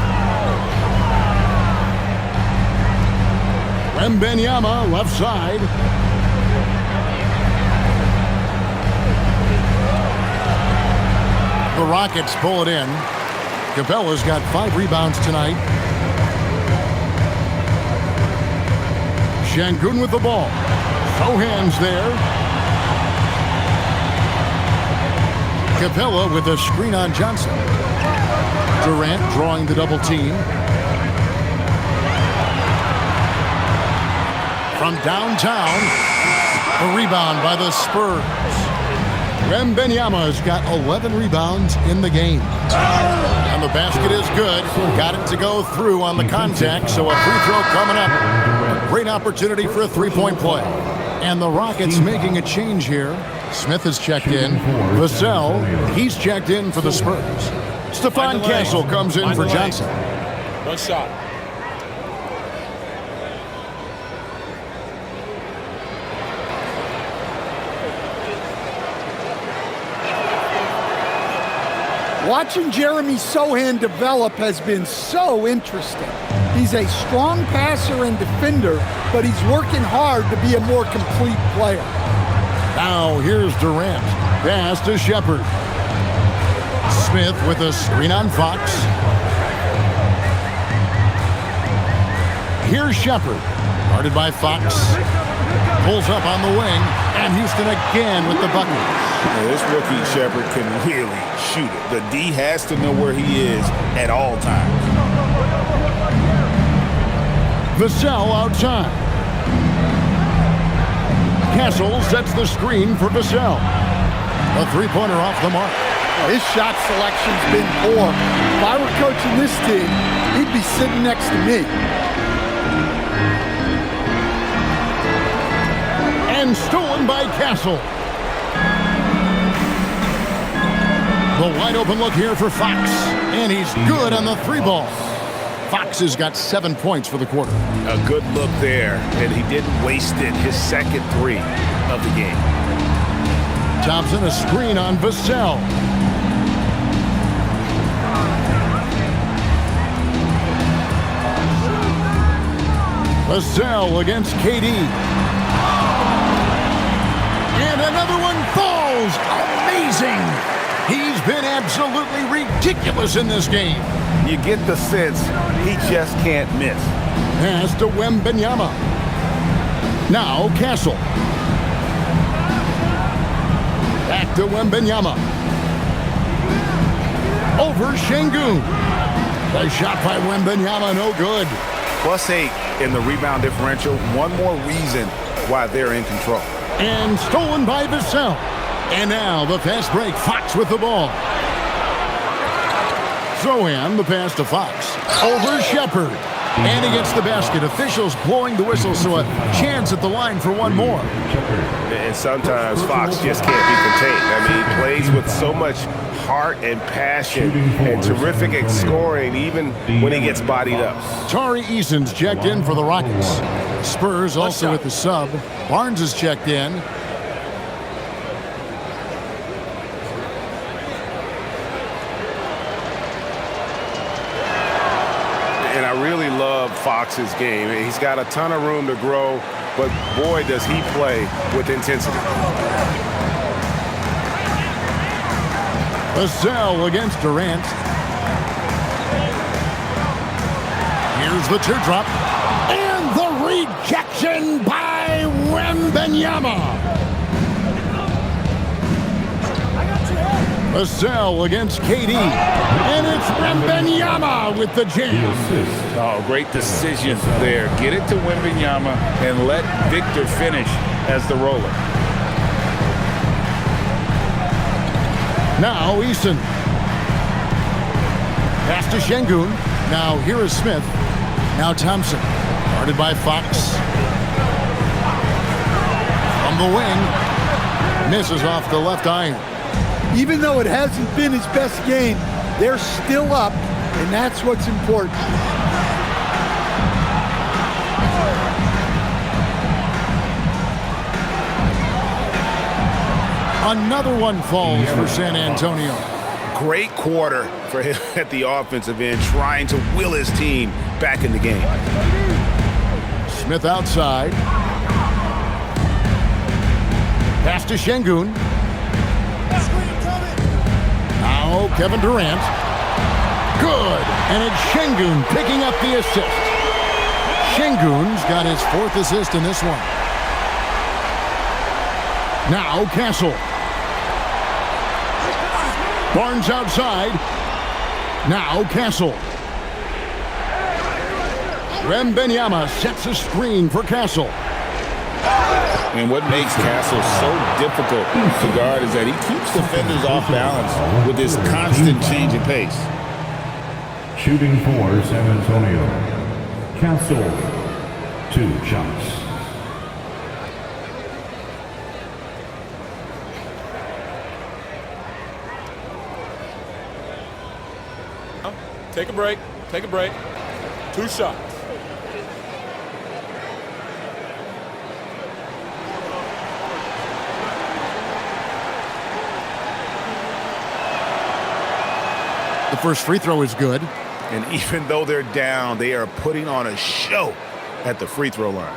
Wembanyama left side. The Rockets pull it in. Capella's got 5 rebounds tonight. Şengün with the ball. Sohan's there. Capella with a screen on Johnson. Durant drawing the double team. From downtown, a rebound by the Spurs. Wembanyama's got 11 rebounds in the game. And the basket is good. Got it to go through on the contact, so a free throw coming up. A great opportunity for a three-point play. And the Rockets making a change here. Smith has checked in. Vassell, he's checked in for the Spurs. Stephon Castle comes in for Johnson. One shot. Watching Jeremy Sohan develop has been so interesting. He's a strong passer and defender, but he's working hard to be a more complete player. Now here's Durant. Pass to Shepard. Smith with a screen on Fox. Here's Shepard. Guarded by Fox. Pulls up on the wing. And Houston again with the bucket. Now, this rookie Shepard can really shoot it. The D has to know where he is at all times. Vassell outside. Castle sets the screen for Vassell. A three-pointer off the mark. His shot selection's been poor. If I were coaching this team, he'd be sitting next to me. And stolen by Castle. The wide open look here for Fox. And he's good on the three ball. Fox has got 7 points for the quarter. A good look there, and he didn't waste it. His second three of the game. Thompson a screen on Vassell. Vassell against KD. And another one falls. Amazing. He's been absolutely ridiculous in this game. You get the sense he just can't miss. Pass to Wembanyama. Now Castle. Back to Wembanyama. Over Şengün. The shot by Wembanyama, no good. +8 in the rebound differential. One more reason why they're in control. And stolen by Vassell. And now the fast break. Fox with the ball. Sohan, the pass to Fox. Over Shepard. And he gets the basket. Officials blowing the whistle, so a chance at the line for one more. And sometimes Fox just can't be contained. I mean, he plays with so much heart and passion and terrific at scoring, even when he gets bodied up. Tari Eason's checked in for the Rockets. Spurs also with the sub. Barnes is checked in. And I really love Fox's game. He's got a ton of room to grow, but boy, does he play with intensity. Vassell against Durant. Here's the teardrop. And the rejection by Wembanyama. Vassell against KD. And it's Wembanyama with the jam. Oh, great decision there. Get it to Wembanyama and let Victor finish as the roller. Now Eason. Pass to Şengün. Now here is Smith. Now Thompson. Guarded by Fox. From the wing. Misses off the left iron. Even though it hasn't been his best game, they're still up, and that's what's important. Another one falls for San Antonio. Great quarter for him at the offensive end, trying to will his team back in the game. Smith outside. Pass to Şengün. Now Kevin Durant. Good. And it's Şengün picking up the assist. Şengün's got his 4th assist in this one. Now Castle. Barnes outside. Now Castle. Wembanyama sets a screen for Castle. And what makes Castle so difficult to guard is that he keeps defenders off balance with this constant change of pace. Shooting for San Antonio. Castle, 2 shots. Take a break. Take a break. 2 shots. The first free throw is good. And even though they're down, they are putting on a show at the free throw line.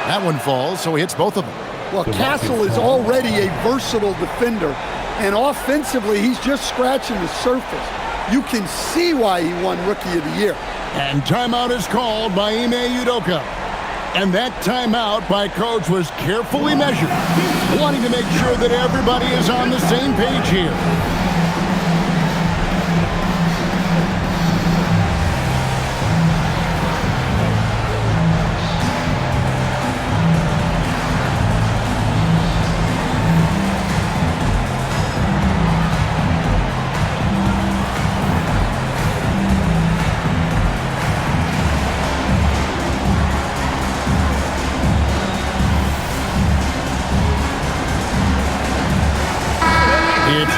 That one falls, so he hits both of them. Well, Castle is already a versatile defender, and offensively, he's just scratching the surface. You can see why he won Rookie of the Year. And timeout is called by Ime Udoka. And that timeout by Coach was carefully measured, wanting to make sure that everybody is on the same page here.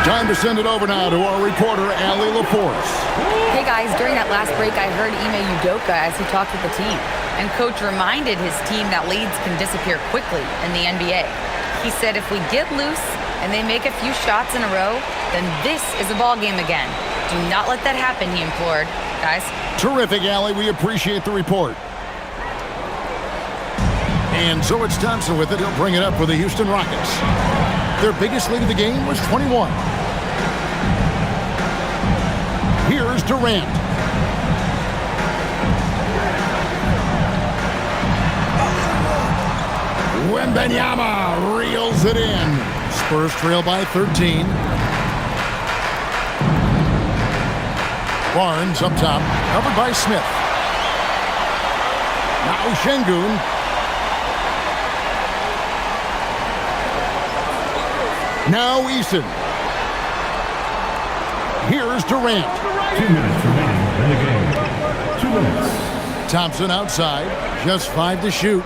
Time to send it over now to our reporter, Allie LaForce. Hey guys, during that last break, I heard Ime Udoka as he talked with the team. And Coach reminded his team that leads can disappear quickly in the NBA. He said if we get loose and they make a few shots in a row, then this is a ball game again. Do not let that happen, he implored. Guys. Terrific, Allie. We appreciate the report. And so it's Thompson with it. He'll bring it up for the Houston Rockets. Their biggest lead of the game was 21. Here's Durant. Wembanyama reels it in. Spurs trail by 13. Barnes up top, covered by Smith. Now Şengün. Now Eason. Here's Durant. 2 minutes remaining in the game. 2 minutes. Thompson outside. Just 5 to shoot.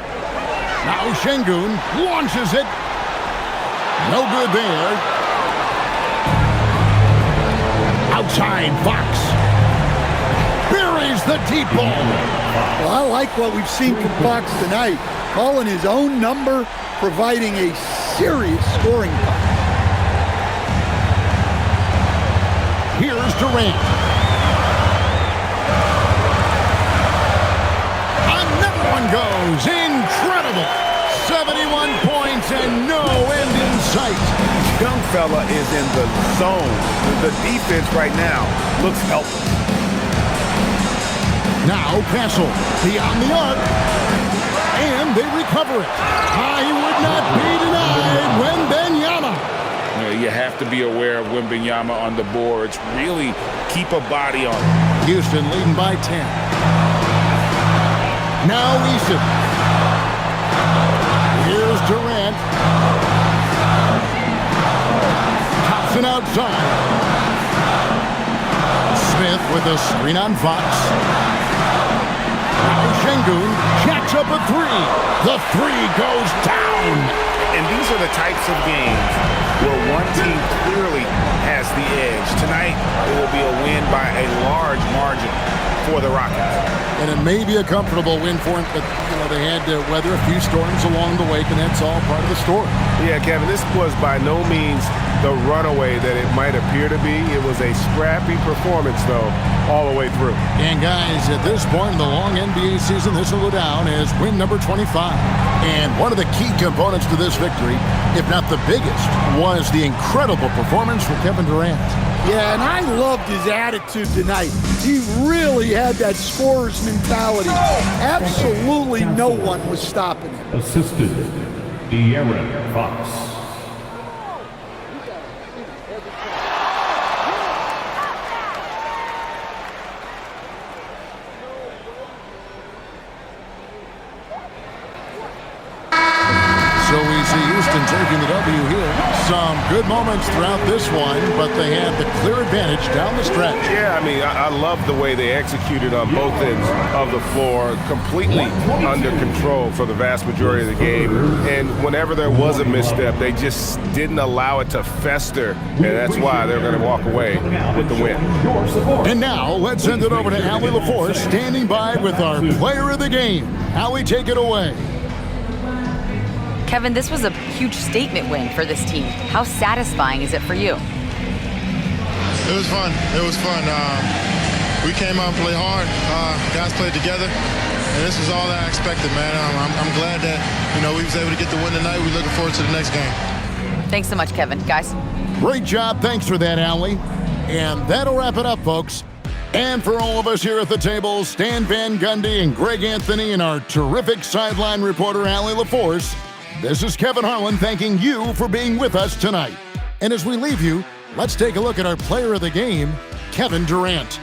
Now Şengün launches it. No good there. Outside Fox. Buries the deep ball. Well, I like what we've seen from Fox tonight. Calling his own number, providing a serious scoring punch. Here's Durant. Another one goes. Incredible. 71 points and no end in sight. Young fella is in the zone. The defense right now looks helpless. Now Castle beyond the arc. And they recover it. I would not be denied Wembanyama. You have to be aware of Wembanyama on the boards. Really keep a body on him. Houston leading by 10. Now Eason. Here's Durant. Thompson outside. Smith with a screen on Fox. Now Şengün jacks up a three. The three goes down. And these are the types of games where one team clearly has the edge. Tonight, it will be a win by a large margin for the Rockets. And it may be a comfortable win for them, but they had to weather a few storms along the way, and that's all part of the story. Yeah, Kevin, this was by no means the runaway that it might appear to be. It was a scrappy performance, though, all the way through. And guys, at this point in the long NBA season, this will go down as win number 25. And one of the key components to this victory, if not the biggest, was the incredible performance from Kevin Durant. Yeah, and I loved his attitude tonight. He really had that scorer's mentality. Absolutely no one was stopping him. Assisted, De'Aaron Fox. So we see Houston taking the W here, Some good moments throughout this one, but they had the clear advantage down the stretch. Yeah, I mean, I love the way they executed on both ends of the floor, completely under control for the vast majority of the game. And whenever there was a misstep, they just didn't allow it to fester, and that's why they're going to walk away with the win. And now, let's send it over to Allie LaForce, standing by with our player of the game. Allie, take it away. Kevin, this was a huge statement win for this team. How satisfying is it for you? It was fun. It was fun. We came out and played hard. Guys played together, and this is all that I expected, man. I'm glad that we was able to get the win tonight. We're looking forward to the next game. Thanks so much, Kevin. Guys. Great job. Thanks for that, Allie. And that'll wrap it up, folks. And for all of us here at the table, Stan Van Gundy and Greg Anthony and our terrific sideline reporter, Allie LaForce, this is Kevin Harlan thanking you for being with us tonight. And as we leave you, let's take a look at our player of the game, Kevin Durant.